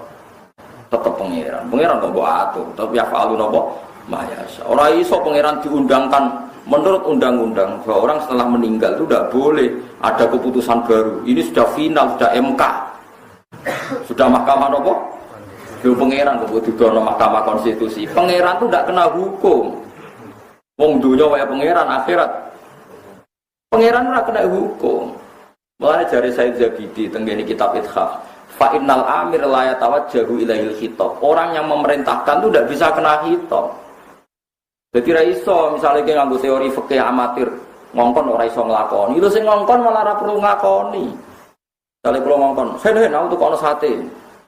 pangeran kok mbok atur, tapi ya falu napa mayasa. Ora iso pangeran diundangkan menurut undang-undang bahwa orang setelah meninggal itu tidak boleh ada keputusan baru. Ini sudah final, sudah MK. Sudah mahkamah napa? Lho pangeran kok didono mahkamah konstitusi. Pangeran itu tidak kena hukum. Wong donya wae pangeran akhirat. Pangeran ora kena hukum. Mulane jare Said Zabidi tenggene kitab Ithaf. Fa innal amir la yatawajjahu ilaihil khitab. Orang yang memerintahkan itu tidak bisa kena khitab. Jadi ra iso misale ki nganggo teori fikih amatir ngongkon ora iso nglakoni. Lho sing ngongkon malah ora perlu ngakoni. Misale kula ngongkon, "Sen aku tukono sate."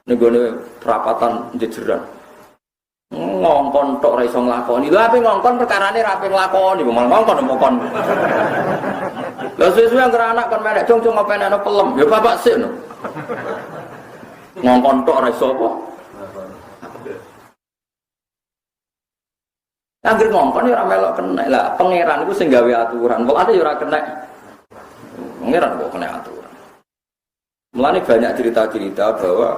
Ning gone perapatan jejeran. Ngongkon tok ora iso nglakoni. Lho ape ngongkon perkarane ra ape nglakoni, malah ngongkon ngongkon. Lah suwe-suwe anggere anak kon menek cung-cung apa enek pelem. Ya bapak sik no. Ngongkon tok ora iso apa? Anggere ngongkon ya ora melok kena. Lah pangeran iku sing gawe aturan. Kok ate ya ora kena. Pangeran kok kena aturan. Mulane banyak cerita-cerita bahwa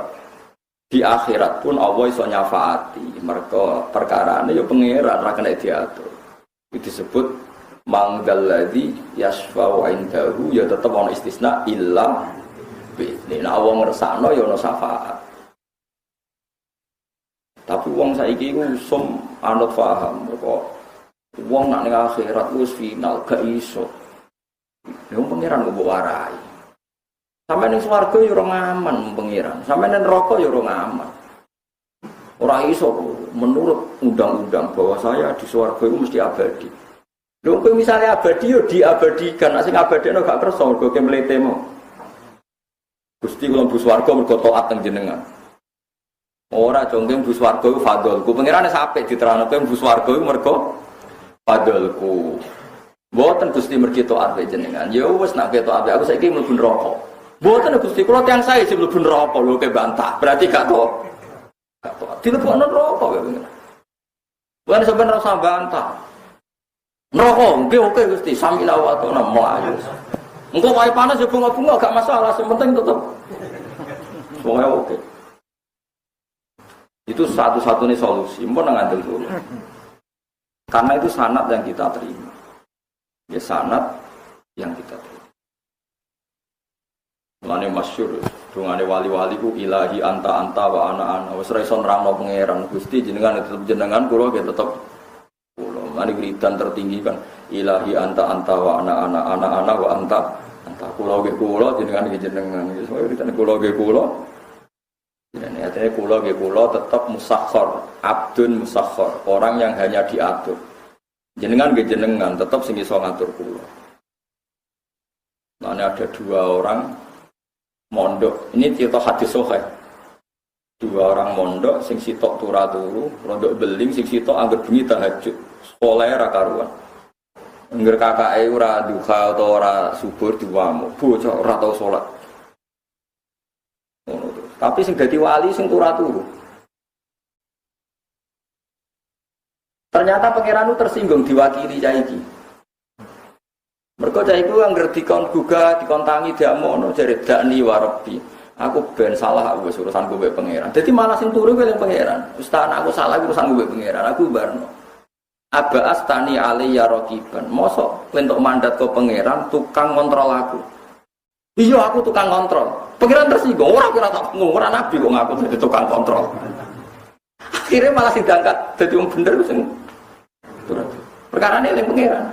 di akhirat pun Allah iso nyafaati. Mergo perkarane ya pangeran ora kena diatur. Itu disebut manggalladzi yasfa'u indahu, ya tetep ana istisna illa ini awang ngersakno ya ana syafaat. Tapi wong saiki iku usum anut paham kok wong nak ning akhirat wis final gak iso. Wong pangeran kok mbok warai. Sampe ning swarga ya ora ngaman pangeran. Sampe ning neraka ya ora ngaman. Ora iso menurut undang-undang bahwa saya di swarga itu mesti abadi. Lho kok misale abadi yo diabadikan, nek sing abadine gak kersa mergo kemletemu. Gusti kula mlebu swarga mergo taat teng jenengan. Ora jongke mlebu swarga iku fadholku. Pangerane sampe diterangno kowe mlebu swarga iku mergo fadholku. Mboten Gusti mergi taat jenengan. Ya wis nak ketok aku saiki mlebu neraka. Mboten Gusti kula tiyang sae sing mlebu neraka lho ke bantah. Berarti gak to. Gak to. Dilebokno neraka kowe. Bukan sampean rasa bantah. Neraka nggih oke Gusti, samila wa ta'ala mlayu. Engko wae panas ya bunga-bunga gak masalah, sing penting tetep. Semoga oke. Itu satu-satunya solusi. Mpun ngandel dulu. Karena itu sanad yang kita terima. Ya sanad yang kita terima. Mulane masyhur dungane wali-wali ku ilahi anta wa ana. Wis ra iso nerangno pangeran. Gusti jenengan tetep jenengan, kula nggih tetep kula. Mulane wiridan tertinggi kan ilahi anta wa ana wa anta. Kula nggih kula jenengan nggih jenengan. Wis wiridan kula nggih kula. Ini artinya kula tetap musakhkhar, abdun musakhkhar, orang yang hanya diatur. Jenengan nggih jenengan tetap sing iso ngatur kula. Nah, ada dua orang mondok. Ini cerita hadis sahih. Dua orang mondok sing sitok turu, rondok beling sing sitok anggere bengi tahajud. Saleh ra karuan. Angger kakake ora duha utawa ora subuh diwamu, bocah ora tau salat. Tapi sing dadi wali sing turu. Ternyata pangeran itu tersinggung diwakili cah iki. Mergo cah iku anggere dikon gugah, dikontangi diamono jare dakni wa rabbi. Aku ben salah wis urusanku mbek pangeran. Dadi malah sing turu kuwi pangeran. Ustaz aku salah urusanku mbek pangeran. Aku barno. Aba astani alayya raqiban. Mosok entuk mandat ke pangeran tukang kontrol aku. Iya aku tukang kontrol. Pangeran tersinggung, orang kira tak ngomong nabi kok ngaku jadi tukang kontrol. Akhirnya malah sing diangkat jadi wong bener sing. Perkara ini yang pangeran.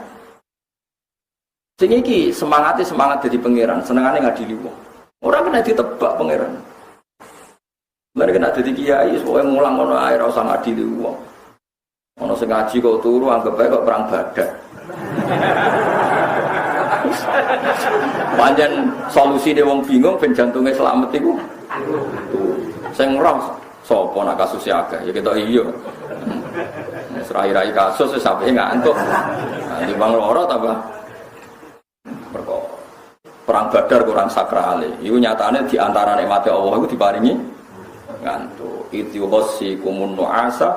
Sing iki semangat jadi pangeran, senengane ngadili wong. Ora kena ditebak pangeran. Mereka kena jadi kiai, soalnya ngulang ngono ae ora usah ngadili wong. Ono sing ngaji kok turu anggap ae kok perang badak. Panjen solusi de wong bingung ben jantunge selamat iku. Sing roh sapa nak kasus akeh ya ketok iya. Serai-rai kasus wis sampe ngantuk. Nanti bang loro ta, Pak? Perang Badar kurang sakrale. Iku nyatane di antara nikmate Allah iku diparingi ngantuk. Itu khosikumun nu'asa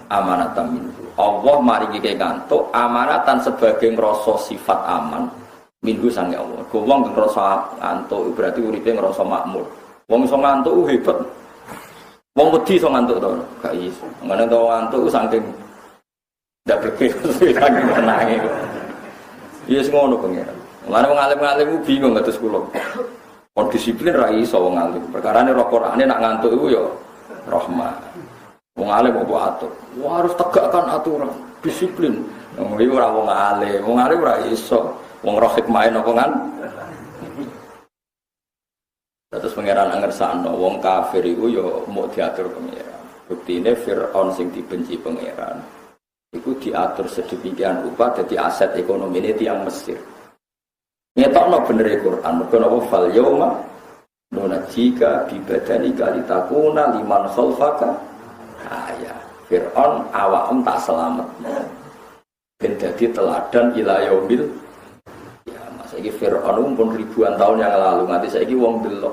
amanatan minhu. Allah maringi ke ngantuk amanatan sebagai ngrasa sifat aman. Minggu sange Allah. Wong ngrasa ngantuk berarti uripe ngrasa makmur. Wong iso ngantuk hebat. Wong wedi iso ngantuk to, gak iso. Ngene to ngantuk saking ndak berkira kan menangi. Iya sing ngono pangeran. Mulane wong alim-alim ku bingung kados kula. Kon disiplin ra iso wong alim. Perkarane roh Qur'ane nak ngantuk iku ya rahmat. Wong alim apa atur? Wah harus tegakkan aturan, disiplin. Wong iki ora wong alim ora iso. Wong roh hikmahe napa kan? Terus pangeran angersakno wong kafir iku ya mau diatur pangeran. Buktine Firaun sing dibenci pangeran iku diatur sedemikian rupa dadi aset ekonomi ini tiyang Mesir. Ngetokno bener Quran, mergo napa fal yauma nunajika bi badanika litakuna liman khalfaka aya. Firaun awakmu tak selametno. Ben dadi teladan ila yaumil saiki Firaun pun ribuan tahun yang lalu nganti saiki wong delok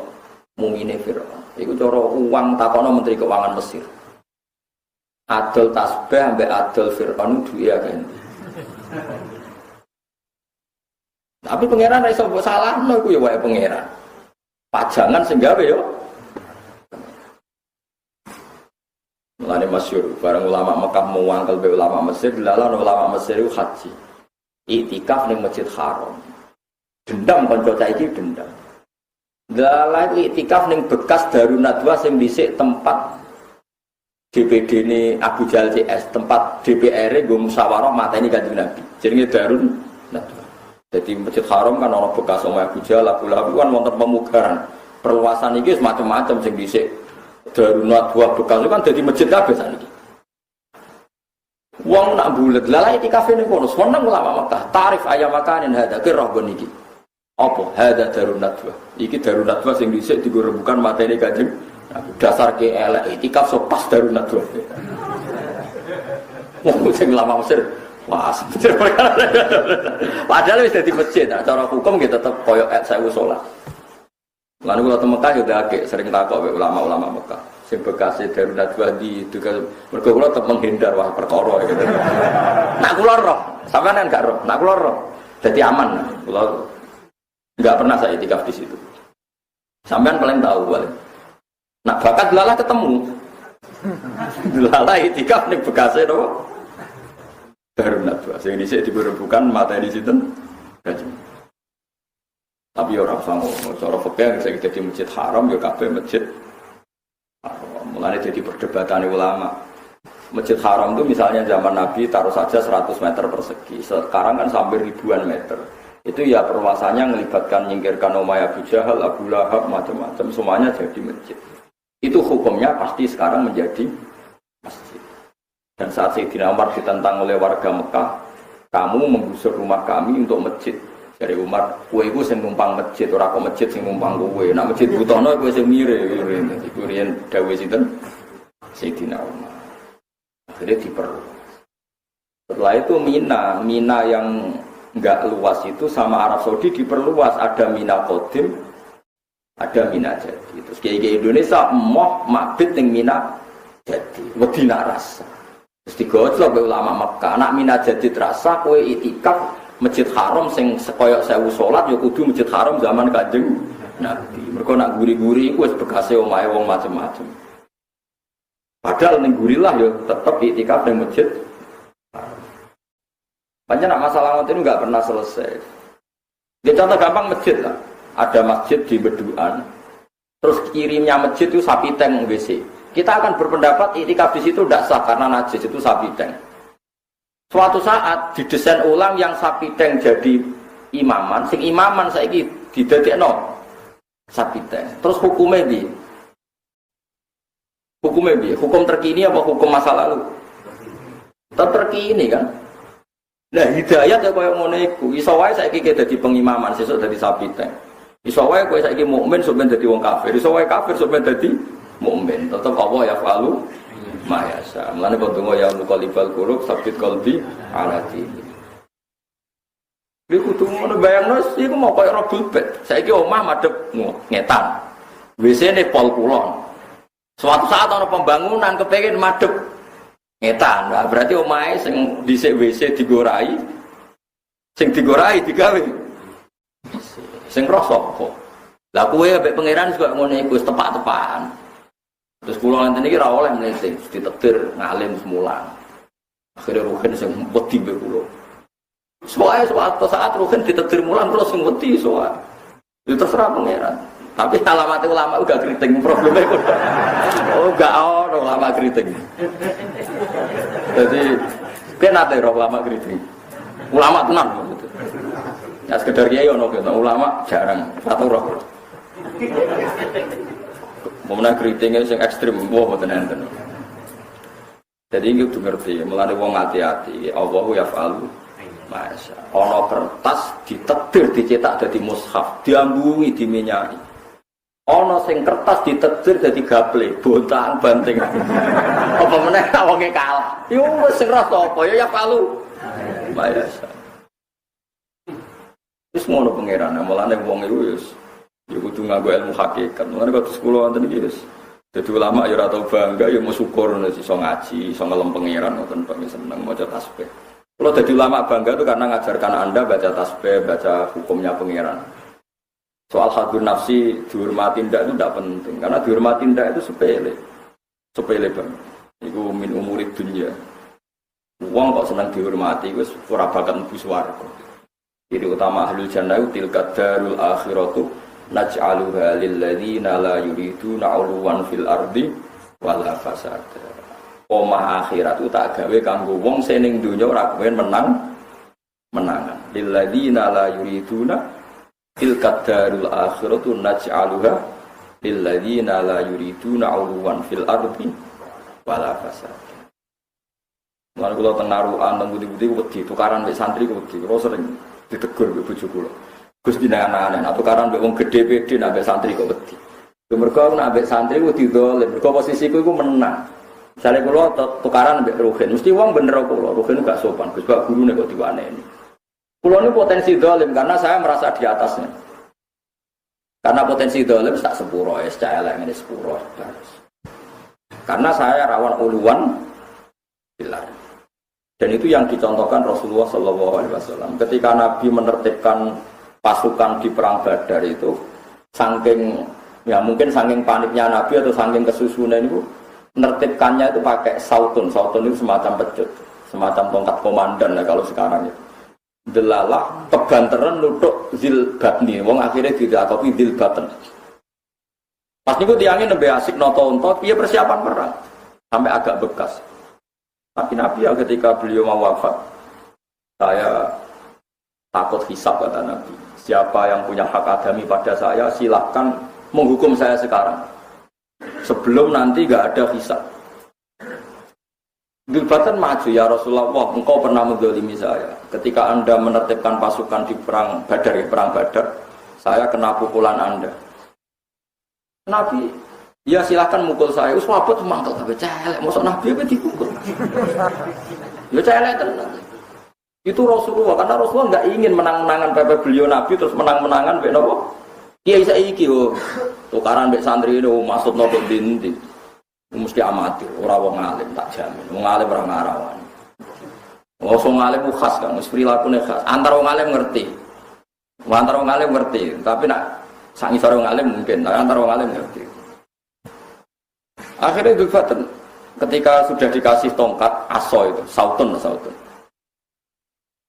mumine Firaun. Iku cara uang takono Menteri Keuangan Mesir. Adol tasbih ambek adol Firaun duwe akeh. Tapi pangeran ra iso mbok salahno iku ya wae pangeran. Pajangan sing gawe yo. Mulane masyhur bareng ulama Mekah muwangkel be ulama Mesir, dilalah ulama Mesir iku haji. Iktikaf ning Masjid Haram. Dendam kanca cah iki dendam. Dalah iktikaf ning bekas Darun Nadwa sing dhisik tempat DPD ini Abu Jahal CS, tempat DPR nggo musyawarah mateni Kanjeng Nabi. Jenenge Darun Nadwa. Jadi Masjid Haram kan ana bekas omahe Abu Jahal, Abu Lahab kan wonten pemugaran. Perluasan iki macam-macam sing dhisik Darun Nadwa bekas kan dadi masjid kabeh saniki. Wong nak bulet lalah iktikaf ning kono, seneng ulama Mekah. Tarif ayam makanin hada ki rohgon iki. Apa? Hada Darun Nadwa. Iki Darun Nadwa sing dhisik digo rembukan materi Kanjeng. Dasar ke elek itikaf so pas Darun Nadwa. Wong sing lama Mesir Wah, padahal wis dadi masjid, cara hukum gitu tetep koyo saya salat. Lalu kalau Mekah ya agak sering takok ulama-ulama Mekah. Sing bekase darurat wadi itu kan mergo kula tetep menghindar wah perkara gitu. Nak kula roh, sampean enggak roh. Nak kula roh. Dadi aman. Kula enggak pernah saya itikaf di situ. Sampean paling tahu paling. Nak bakat lalah ketemu. Lalah itikaf ning bekase to. Darurat wah sing dhisik diberebukan materi sinten? Gaji. Tapi orang sanggup, cara fikih saya jadi masjid haram, ya kabeh masjid haram. Mulanya jadi perdebatan ulama. Masjid haram itu misalnya zaman Nabi taruh saja 100 meter persegi. Sekarang kan sampai ribuan meter. Itu ya perluasannya melibatkan nyingkirkan Umayyah Abu Jahal, Abu Lahab, macam-macam. Semuanya jadi masjid. Itu hukumnya pasti sekarang menjadi masjid. Dan saat Sayyidina Umar ditentang oleh warga Mekah, kamu menggusur rumah kami untuk masjid. Dari Umar, kowe iku sing numpang masjid, ora kok masjid sing numpang kowe. Nek masjid butono kowe sing mire. Iku riyen dawuh sinten? Sayyidina Umar. Akhirnya diperlu. Setelah itu Mina yang enggak luas itu sama Arab Saudi diperluas. Ada Mina Qadim, ada Mina Jadi. Terus kiai Indonesia moh mabit ning Mina Jadi. Wedi nak rasa. Terus digojlok ke ulama Mekah, anak Mina Jadi terasa kowe itikaf masjid haram sing sekoyok 1000 salat ya kudu masjid haram zaman Kanjeng Nabi. Mergo nak guri-guri iku wis bekase omahe wong macem-macem. Padahal ning gurilah ya tetep itikaf ning masjid. Panjang masalah ngoten enggak pernah selesai. Dia contoh gampang masjid lah. Ada masjid di Beduan. Terus kirimnya masjid itu sapi tank WC. Kita akan berpendapat itikaf di situ tidak sah karena najis itu sapi tank. Suatu saat didesain ulang yang sapi tank jadi imaman, sing imaman saiki didadekno sapi tank. Terus hukumnya piye? Hukumnya piye? Hukum terkini apa hukum masa lalu? Tetap terkini kan? Nah, hidayat ya koyo ngono iku. Iso wae saiki dadi pengimaman, sesuk dadi sapi tank. Iso wae kowe saiki mukmin sok ben dadi wong kafir. Iso wae kafir sok ben dadi mukmin. Tetep Allah ya falu ma yasa. Mulane donga ya muqallibal qulub sabit qalbi ala dini. Iku kudu ngono bayangno iku mau koyo robul bed. Saiki omah madhep ngetan. WC-ne pol kulon. Suatu saat ana pembangunan kepengin madhep ngetan. Nah, berarti omahe sing dhisik WC digorai. Sing digorai digawe. Sing roh sapa? Lah kowe ambek pangeran kok ngono iku wis tepak-tepakan. Terus kula ngenten iki ora oleh mleting, ditektir ngalim semulang. Akhire ruhen sing wedi mbek kula. Suatu saat ruhen ditektir mulang terus sing wedi soal. Itu terserah pangeran. Tapi alamat ulama uga kriting probleme kok. Oh, enggak ono ulama kriting. Jadi kenate ulama kriting. Ulama tenan gitu. Ya sekedar kiai ono gitu, ulama jarang satu roh. Memang kritingnya yang ekstrim, wah betul enten. Jadi ini kudu ngerti, mulane wong hati-hati. Allahu yaf'alu masya. Ono kertas ditetir dicetak dadi mushaf, diambungi diminyaki. Ono sing kertas ditetir dadi gaple, bontang banting. Apa meneh wonge kalah. Yo wis sing ra sapa ya yaf'alu masya. Wis ngono pangeran, mulane wong iku wis ya kudu nganggo ilmu hakikat. Mulane kok sekolah wonten iki wis. Dadi ulama ya ora tau bangga ya mau syukur iso ngaji, iso ngelem pangeran ngoten pengen seneng maca tasbih. Kalau dadi ulama bangga itu karena ngajarkan Anda baca tasbih, baca hukumnya pangeran. Soal hadun nafsi dihormati ndak itu tidak penting karena dihormati ndak itu sepele. Sepele banget. Iku min umurid dunya. Wong kok seneng dihormati wis ora bakal mlebu swarga. Jadi utama ahlul jannah tilka darul akhiratu naj'aluha lil ladzina la yuriduna 'uluwan fil ardi wala fasada. Omah akhirat itu tak gawe kanggo wong sing ning donya ora kepen menangan. Lil ladzina la yuriduna tilka darul akhiratu naj'aluha lil ladzina la yuriduna 'uluwan fil ardi wala fasada. Lan kula teng narukan teng budi-budi wedi tukaran mek santri wedi. Kula sering ditegur mbek bojo kula. Gus dinangan atau tukaran mbek wong gedhe pede nek santri kok wedi. Mergo nek ambek santri ku didolen, mergo posisiku iku menang. Misalnya kula tukaran mbek Ruhin, mesti wong bener kula, Ruhin gak sopan, Gus Bak gurune kok diwaneni. Kula ini potensi dolim karena saya merasa di atasnya. Karena potensi dolim tak sepuro, saya elek ngene sepuro. Karena saya rawan uluan pilar. Dan itu yang dicontohkan Rasulullah SAW. Ketika Nabi menertibkan pasukan di perang Badar itu, saking ya mungkin saking paniknya Nabi atau saking kesusunan itu, menertibkannya itu pakai sautun. Sautun itu semacam pecut, semacam tongkat komandan ya kalau sekarang itu. Delalah kebanteran nutuk zil batni, wong akhirnya tidak tapi zil baten. Pas niku tiangnya lebih asik noto-noto, dia persiapan perang sampai agak bekas. Tapi Nabi ya ketika beliau mau wafat, saya takut hisab kata Nabi. Siapa yang punya hak adami pada saya, silahkan menghukum saya sekarang. Sebelum nanti gak ada hisab. Dilbatan maju ya Rasulullah, engkau pernah menzalimi saya. Ketika anda menertibkan pasukan di perang Badar, perang Badar, saya kena pukulan anda. Nabi, ya silahkan mukul saya. Uswabut mangkel tapi celek, mosok Nabi apa dipukul? Ya celek tenang. Itu Rasulullah, karena Rasulullah nggak ingin menang-menangan pepe beliau Nabi terus menang-menangan be nopo. Kiai saiki yo tukaran be santri itu maksud nopo dinti. Mesti amatir, ora wong alim tak jamin. Wong alim ora ngarawani. Wong alim ku khas kan, mesti prilakune khas. Antar wong alim ngerti. Antar wong alim ngerti, tapi nak sak ngisor wong alim mungkin, tapi antar wong alim ngerti. Akhirnya Dzulfatan ketika sudah dikasih tongkat aso itu, sautun.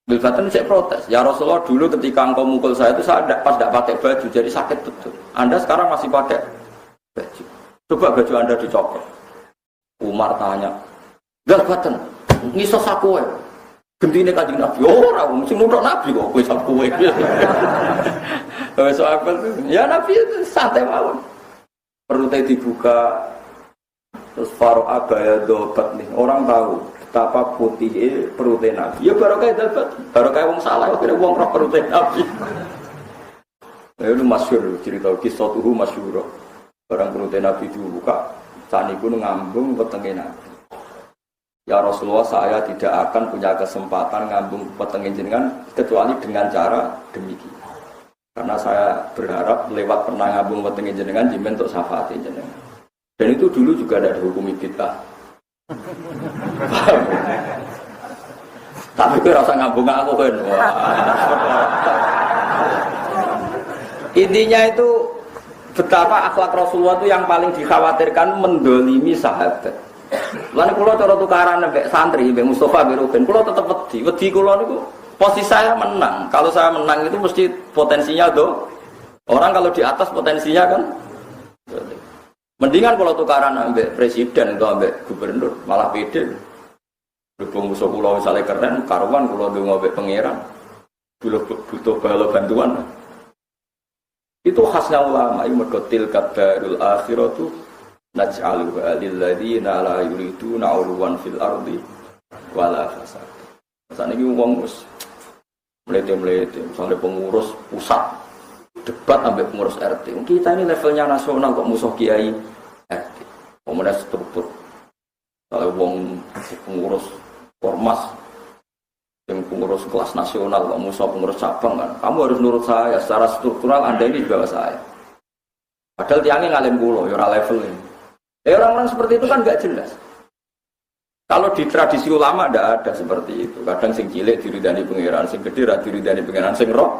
Dzulfatan saya protes. Ya Rasulullah, dulu ketika engkau mukul saya itu saya pas tidak pakai baju, jadi sakit betul. Anda sekarang masih pakai baju. Coba baju anda dicopot. Umar tanya, Dzulfatan, ngisos aku ya? Gentine Kanjeng Nabi, orang mesti nutuk Nabi kok, kowe sak kowe. Ya Nabi itu santai mawon. Perutnya dibuka, terus Farouk abaya dobat nih. Orang tahu betapa putih perutnya Nabi. Ya barokah dapat, barokah wong salah, kira wong roh perutnya Nabi. Itu masyhur cerita kisah tuh masyhur. Barang perutnya Nabi dibuka, saniku ngambung petengin Nabi. Ya Rasulullah, saya tidak akan punya kesempatan ngambung petengin jenengan kecuali dengan cara demikian. Karena saya berharap lewat pernah ngambung petengin jenengan jimen untuk syafaat jenengan. Dan itu dulu juga ada hukum bid'ah. Tapi gue rasa ngambung aku kan. Intinya itu betapa akhlak Rasulullah itu yang paling dikhawatirkan mendolimi sahabat. Lalu kalau cara tukaran sampai santri, sampai Mustafa, sampai Ruben, kalau tetap wedi kalau itu posisi saya menang. Kalau saya menang itu mesti potensinya tuh. Orang kalau di atas potensinya kan. Mendingan kalau tukaran sampai presiden atau sampai gubernur, malah pede. Berhubung musuh pulau misalnya keren, karuan kalau dia sampai pangeran, butuh bala bantuan. Itu khasnya ulama, itu mergotil kabarul akhiratu naj'aluha lilladzina la yuriduna 'uluwan fil ardi wala fasad. Sakniki wong wis mlete-mlete, misalnya pengurus pusat debat sampai pengurus RT. Kita ini levelnya nasional kok musuh kiai RT. Pemuda struktur. Kalau wong pengurus ormas yang pengurus kelas nasional, kok musuh pengurus cabang kan. Kamu harus nurut saya, secara struktural Anda ini di bawah saya. Padahal tiangnya ngalim kulo, ya ora level ini. Orang-orang seperti itu kan nggak jelas. Kalau di tradisi ulama tidak ada seperti itu. Kadang sing cilik diridani pangeran, sing gede ra diridani pangeran, sing roh.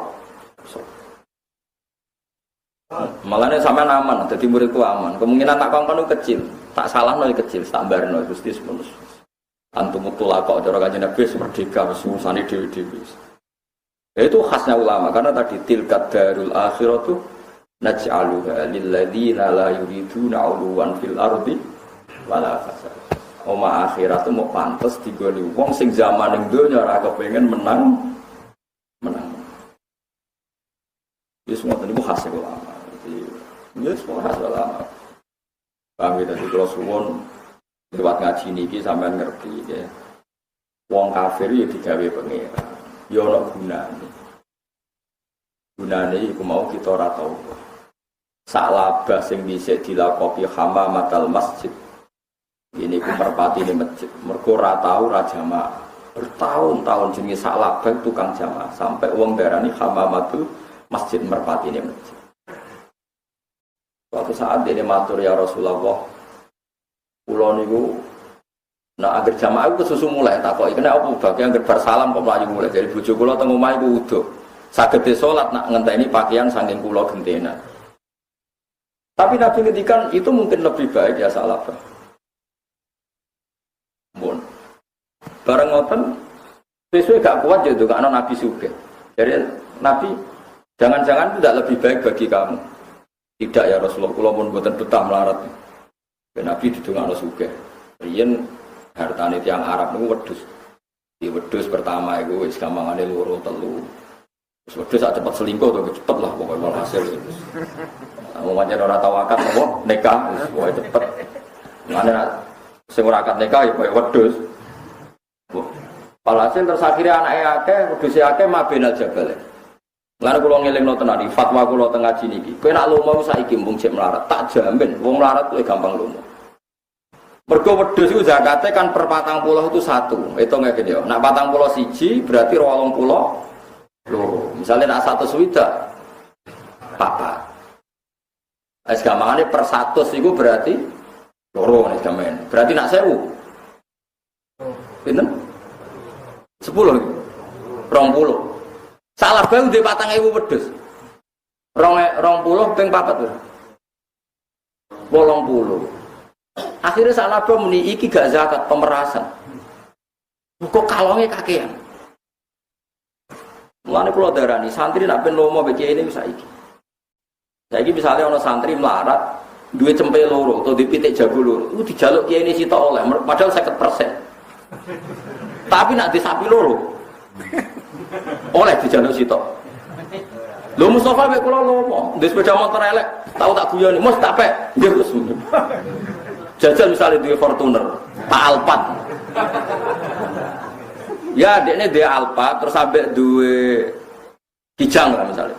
Malahnya sampean aman, jadi muridku aman. Kemungkinan tak kongkon kecil, tak salah nol kecil, sabar nol Gusti semono. Antum mutulaqah cara kanjeng Nabi merdeka wis urusane dhewe-dhewe. Itu khasnya ulama karena tadi tilkat darul akhiratu naj'aluha lilladzina la yuriduna 'uluwan fil ardi wala fasad. Oma akhirat itu mau pantes digoni wong sing zaman ning donya ora kepengin menang. Wis ngoten niku khas ulama. Ya semua khas ulama. Kami tadi kalau suwon lewat ngaji niki sampean ngerti ya. Wong kafir ya digawe pangeran. Ya ana gunane. Gunane iku mau kita ora tau. Salabah sing dhisik dilakopi hamamatal masjid Ini ku merpati ini masjid. Mergo ora tau ra jamaah. Bertahun-tahun jenenge Sa'labah tukang jamaah sampai wong darani Hamamatul Masjid merpati ini masjid. Suatu saat dia matur ya Rasulullah, kula niku nah agar jamaah itu kesusu mulai takoki kena apa bagian agar bar salam kok mlayu mulai dari bojo kula teng omah iku wuduh. Saged salat nak ngenteni pakaian saking kula gentena. Tapi Nabi ngedikan itu mungkin lebih baik ya Sa'labah. Mun. Bareng ngoten sesuai gak kuat jadi karena Nabi sugih. Jadi Nabi jangan-jangan tidak lebih baik bagi kamu. Tidak ya Rasulullah, kula pun mboten betah melarat. Nabi didongakno sugih. Riyen hartane tiyang Arab niku wedhus. Di wedhus pertama iku wis gampangane loro telu. Wis wedhus sak cepet selingkuh to cepet lah pokoke walhasil. Wong pancen ora tau akad apa nikah wis pokoke cepet. Ngene sing ora akad nikah ya koyo wedhus. Walhasil terus akhirnya anake akeh, wedhuse akeh mabenal jabal. Lan kula ngelingno tenan iki fatwa kula teng ngaji niki. Kowe nek lomo saiki mbung cek melarat, tak jamin wong melarat kuwi gampang lomo. Mergo wedhus iku zakate kan per 40 itu 1. Hitung ngene yo. Nek 40 siji berarti 20 loro. Misalnya nek 100 swidak papat. Wis gampangane per 100 iku berarti loro nek gamen. Berarti nek 1000. Pinten? 10 iki. 20. Sa'labah ndek 4000 wedhus. 20 ping 4 lho. 80. Akhirnya Sa'labah muni iki gak zakat pemerasan. Kok kalonge kakean. Mulane kula darani santri nek ben lomo mbek kiai ini wis saiki. Saiki misale ana santri melarat duwe cempe loro atau dipitik jago loro, iku dijaluk kiai ini sitok oleh padahal 50%. Tapi nek di sapi loro oleh dijaluk sitok. Lho Mustafa mek kula lomo, ndek sepeda motor elek, tau tak guyoni, "Mus tak pek." Nggih, Gus. Jajal misalnya duwe Fortuner, Pak Alphard. Ya, dekne duwe Alphard terus sampai duwe Kijang lah misalnya.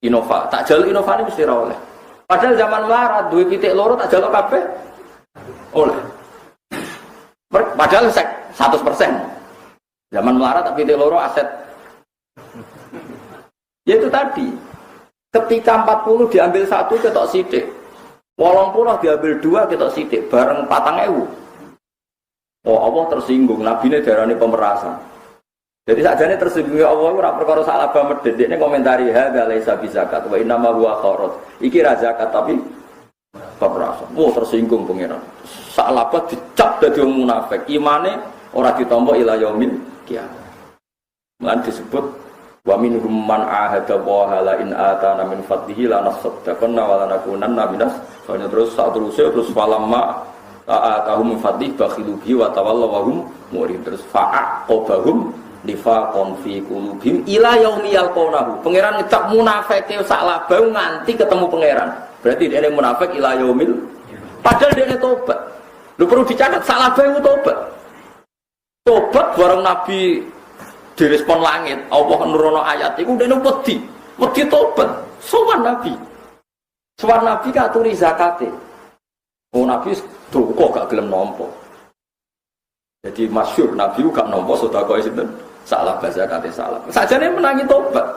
Innova, tak jaluk Innova ini mesti ra oleh. Padahal zaman melarat duwe pitik loro tak jaluk kabeh oleh. Padahal 100%. Zaman melarat tak pitik loro aset. Ya itu tadi. Ketika 40 diambil 1 ketok sithik. 80 diambil 2 ketok sithik bareng 4000. Oh Allah tersinggung, nabine darani pemerasan. Jadi sakjane tersinggung ya Allah ora perkara Sa'labah medhit. Dekne komentari hadza laisa bizakat wa inna ma huwa kharat. Iki ra zakat tapi pemerasan. Oh tersinggung pangeran. Sa'labah dicap dadi wong munafik. Imane ora ditampa ila yaumil kiamat. Lan disebut wa minhum man ahada wa la in atana min fadlihi la nasaddaqanna wa la nakunanna minas soalnya terus falamma ta'atahum fadlih bakhilu bihi wa tawallaw wa hum murid terus fa'aqabahum nifaqan fi qulubihim ila yaumi yalqawnahu. Pangeran ngecap munafike Sa'labah nganti ketemu pangeran. Berarti dia munafik ila yaumil padahal dia tobat. Lu perlu dicatat Sa'labah itu tobat. Tobat bareng Nabi direspon langit, Allah nurono ayat iku dene wedi tobat. Sowan Nabi katuri zakate. Oh Nabi duka gak gelem nampa. Jadi masyhur Nabi gak nampa sedekah sinten? Sa'labah zakate Sa'labah. Sajane menangi tobat.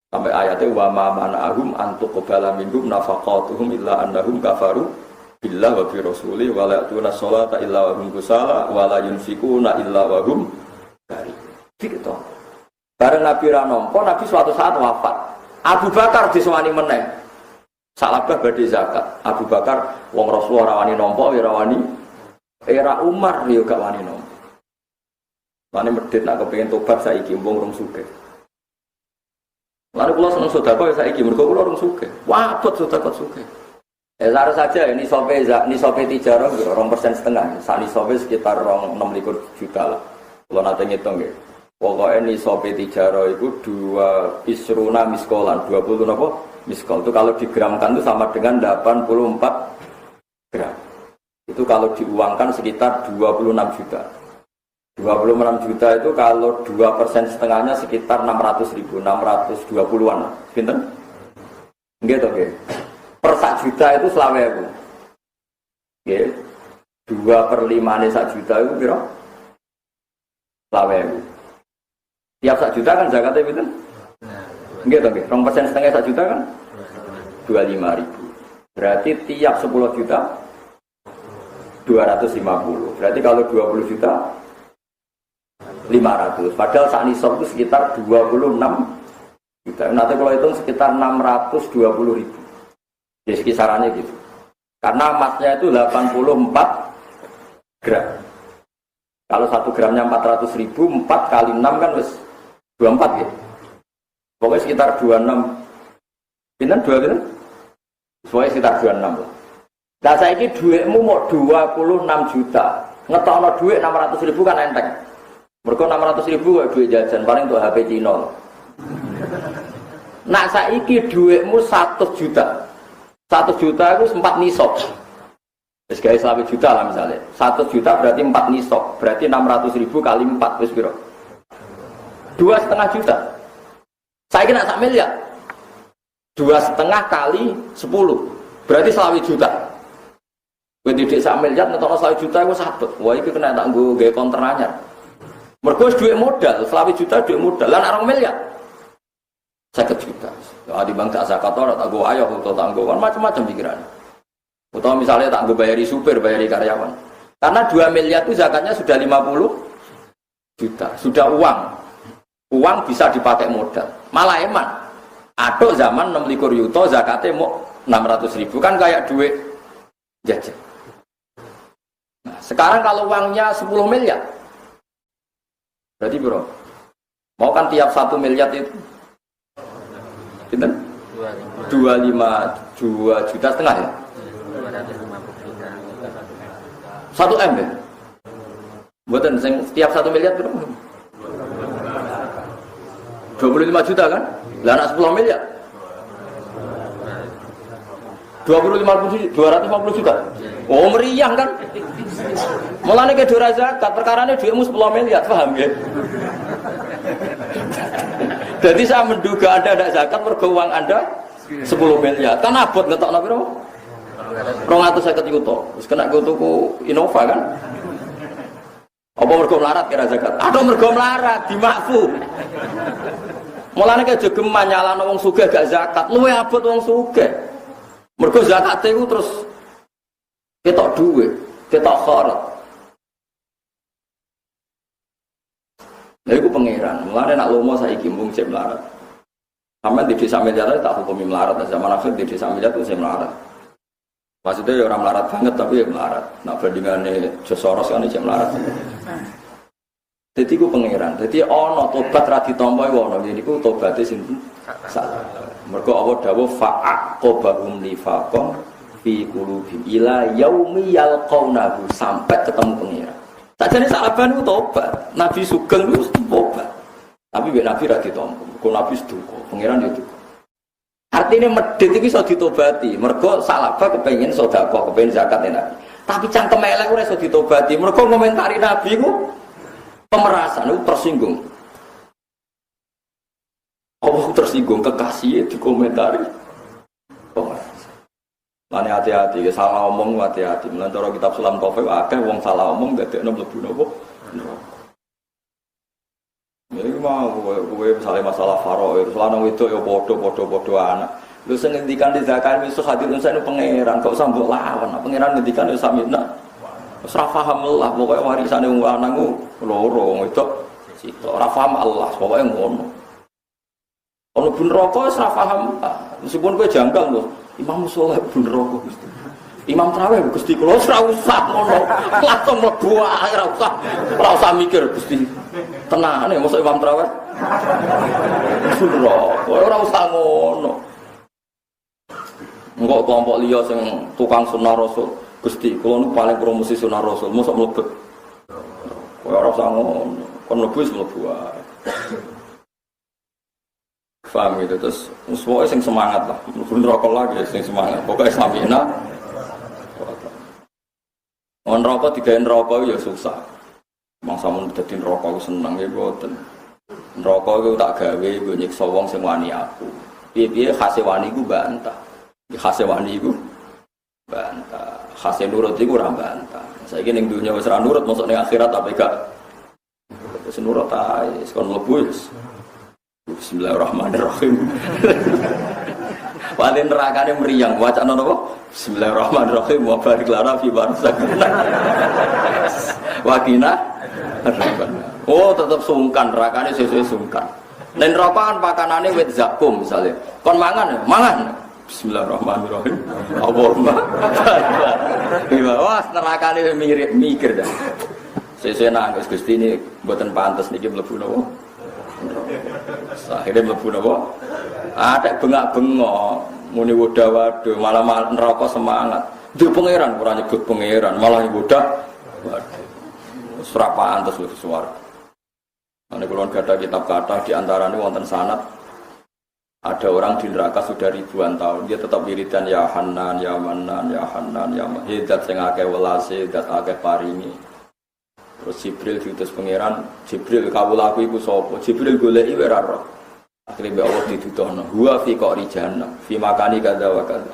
Sampai ayatnya wa ma mana'ahum an tuqbala minhum nafaqatuhum illa annahum kafaru billah wa bi rasulih wa la ya'tuna sholata illa wa hum kusala wa la yunfikuna illa wa hum karihun. Gitu. Bareng Nabi ra nampa, Nabi suatu saat wafat. Abu Bakar disewani meneh. Sa'labah badhe zakat. Abu Bakar wong Rasulullah ra wani nampa, ora wani. Era Umar yo gak wani nampa. Mane medhit nak kepengin tobat saiki mbung rong sugih. Lalu kula seneng sedekah saiki mergo kula rong sugih. Wabot sedekah sugih. Lalu saja ini sope tijarah 2,5%. Saat ini sope sekitar 26 juta lah. Kalau nanti ngitung ya. Pokoknya ini sope tijarah itu 2 isruna miskolan. 20 apa? Miskol. Itu kalau digramkan itu sama dengan 84 gram. Itu kalau diuangkan sekitar 26 juta. 26 juta itu kalau 2% setengahnya sekitar 600.000. 620-an. Pinten? Enggak toh, per 1 juta itu 20.000. Ya, 2/5 1 juta itu kira lawe. Tiap 1 juta kan zakatnya itu? Enggak dong, 2,5% 1 juta kan? 25.000. Berarti tiap 10 juta 250. Berarti kalau 20 juta 500. Padahal saat nisab itu sekitar 26 juta. Nanti kalau hitung sekitar 620.000. Jadi kisarannya gitu. Karena emasnya itu 84 gram. Kalau 1 gramnya 400.000, 4 kali 6 kan wis 24 gitu. Pokoknya sekitar 26. Pinten 2 pinten? Pokoknya sekitar 26 lah. Nah saya ini duitmu mau 26 juta. Ngetokno duit 600.000 kan enteng. Mereka 600.000 kayak duit jajan paling untuk HP Cino. Nah saiki duitmu 100 juta. 1 juta itu 4 nisab. Terus guys 1 juta lah misalnya. 1 juta berarti 4 nisab. Berarti 600.000 kali 4 terus piro? 2,5 juta. Saiki nak 1 miliar. 2,5 kali 10. Berarti 1 juta. Kowe didik 1 miliar ngetokno 1 juta iku sabet. Wah iki kena tak nggo gawe konter anyar. Mergo wis dhuwit modal, 1 juta dhuwit modal. Lah nek 2 miliar 50 juta. Ya di bank tak zakat ora tak go ayo utawa tak go macam-macam pikiran. Utawa misalnya tak go bayari supir, bayari karyawan. Karena 2 miliar itu zakatnya sudah 50 juta, sudah uang. Uang bisa dipakai modal. Malah eman. Aduk zaman 26 yuto zakatnya mau 600.000 kan kayak duit jajan. Nah, sekarang kalau uangnya 10 miliar. Berarti bro, mau kan tiap 1 miliar itu Pinten? 2 juta setengah ya? 1 M ya? Buatan setiap 1 miliar berapa? 25 juta kan? Lah anak 10 miliar? 250 juta? Oh meriah kan? Mulanya ke dora zakat, perkara ini duitmu 10 miliar, paham ya? Jadi saya menduga Anda tidak zakat, mergo uang Anda 10 miliar. Kan abot ngetokno piro? 250 juta. Wis kena go tuku Innova kan? Apa mergo melarat kira zakat? Aduh mergo melarat dimakfu. Mulane ke jogeman nyalano wong sugih gak zakat, luwe abot wong sugih. Mergo zakate iku terus ketok duit, ketok kharat. Nah itu pangeran, mulanya nak lomo saya kimbung cek melarat. Sampai di desa miliar tak hukumi melarat, zaman akhir di desa miliar itu saya melarat. Maksudnya ya orang melarat banget tapi ya melarat. Nak bandingannya Josoros kan cek melarat. Jadi itu pangeran, jadi ono tobat radi tomboy ono, jadi itu tobatnya sinten salah. Mergo Allah dawuh fa'aqobahum nifaqom fi qulubihim ila yaumi yalqaunahu sampai ketemu pangeran. Sajane sahabat itu tobat, Nabi Sugeng itu tobat. Tapi Nabi ra ditampa. Kok Nabi seduka, pangeran yo duka. Artine medhit iki iso ditobati, mergo sahabat kepengin sedekah, kepengin zakat Nabi. Tapi cangkem elek ora iso ditobati, mergo ngomentari Nabi ku pemerasan, itu tersinggung. Allah tersinggung kekasih dikomentari. Pemerasan. Mane hati-hati, salah omong hati-hati. Melantara kitab Sulam Taufiq akeh wong salah omong dadekno mlebu napa? Neraka. Iki mau kowe misalnya masalah faraid, lanang wedok ya padha-padha anak. Lho sing ngendikan di zakat wis hadis unsa pangeran, kok usah mbok lawan. Pangeran ngendikan ya samina. Wis ra paham lah, pokoke warisane wong lanang ku loro, wong wedok sito. Ora paham Allah, pokoke ngono. Ono bun neraka wis ra paham. Meskipun kowe janggal lho. Imam Soleh bener kok Gusti. Imam Traweh Gusti kula ora usah ngono. Langsung mlebu ae ora usah mikir Gusti. Tenane mosok Imam Traweh. Bener kok ora usah ngono. Engko kelompok liya sing tukang sunah Rasul, Gusti kula nu paling promosi sunah Rasul, mosok mlebet. Kowe ora usah ngono. Kon mlebu wis mlebu ae. Paham gitu, terus pokoknya sing semangat lah, bener rokok lagi sing semangat, pokoknya samina rokok, digain rokok ya susah mangsa menjadi rokok seneng ya boten rokok itu tak gawe, gue nyiksa wong sing wani aku piye-piye khase wani ku bantah khase wani ku bantah khase nurut iku ora bantah. Saiki ning dunya wis ora nurut, mosok ning akhirat apa gak? Wis nurut ae, kon mlebu wis. Bismillahirrahmanirrahim. Wali nerakane mriyang, wacana napa? Bismillahirrahmanirrahim wa barik lana fi barzakina. Wakina. Oh, tetep sungkan nerakane sesuk sungkan. Nen rokokan pakanane wit zakum misale. Kon mangan, mangan. Bismillahirrahmanirrahim. Allahumma. Wah, nerakane mikir dah. Sesuk nangis Gusti ini mboten pantes niki mlebu napa? Akhirnya mlebu napa? Ada bengak-bengok, muni wadah-waduh, malah neraka semangat. Duh pangeran ora nyebut pangeran, malah wadah. Waduh. Ora pantes wis swarga. Ane kula gadah kitab kata di antaranya wonten sanad. Ada orang di neraka sudah ribuan tahun, dia tetap wiridan ya Hanan, ya Manan, ya Hanan, ya Zat sing akeh welase, zat akeh paringi. Terus Jibril diutus pangeran, Jibril kawula aku iku sapa? Jibril goleki ora roh. Akhire mbek Allah dituduhno, huwa fi qari jahannam, fi makani kadza wa kadza.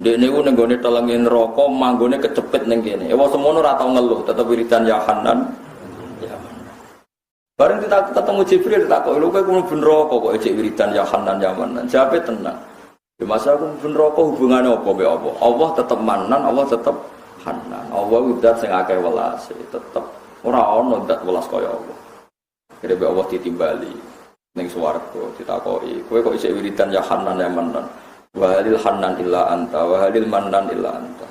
Dek niku ning gone telenge neraka, manggone kecepit ning kene. Ewa semono ora tau ngeluh, tetep wiridan ya Hanan. Ya Manan. Bareng kita ketemu Jibril takok, lho kowe mlebu neraka kok ejek wiridan ya Hanan ya Manan. Jawabe tenang. Ya masa aku mlebu neraka hubungane apa mbek apa? Allah tetep Manan, Allah tetep Hanan. Allah udah sing akeh welase, tetep ora ono zat welas kaya Allah. Kira be Allah ditimbali ning swarga ditakoki, kowe kok isih wiridan ya Hanan ya Manan. Wa halil Hanan illa anta, wa halil Manan illa anta.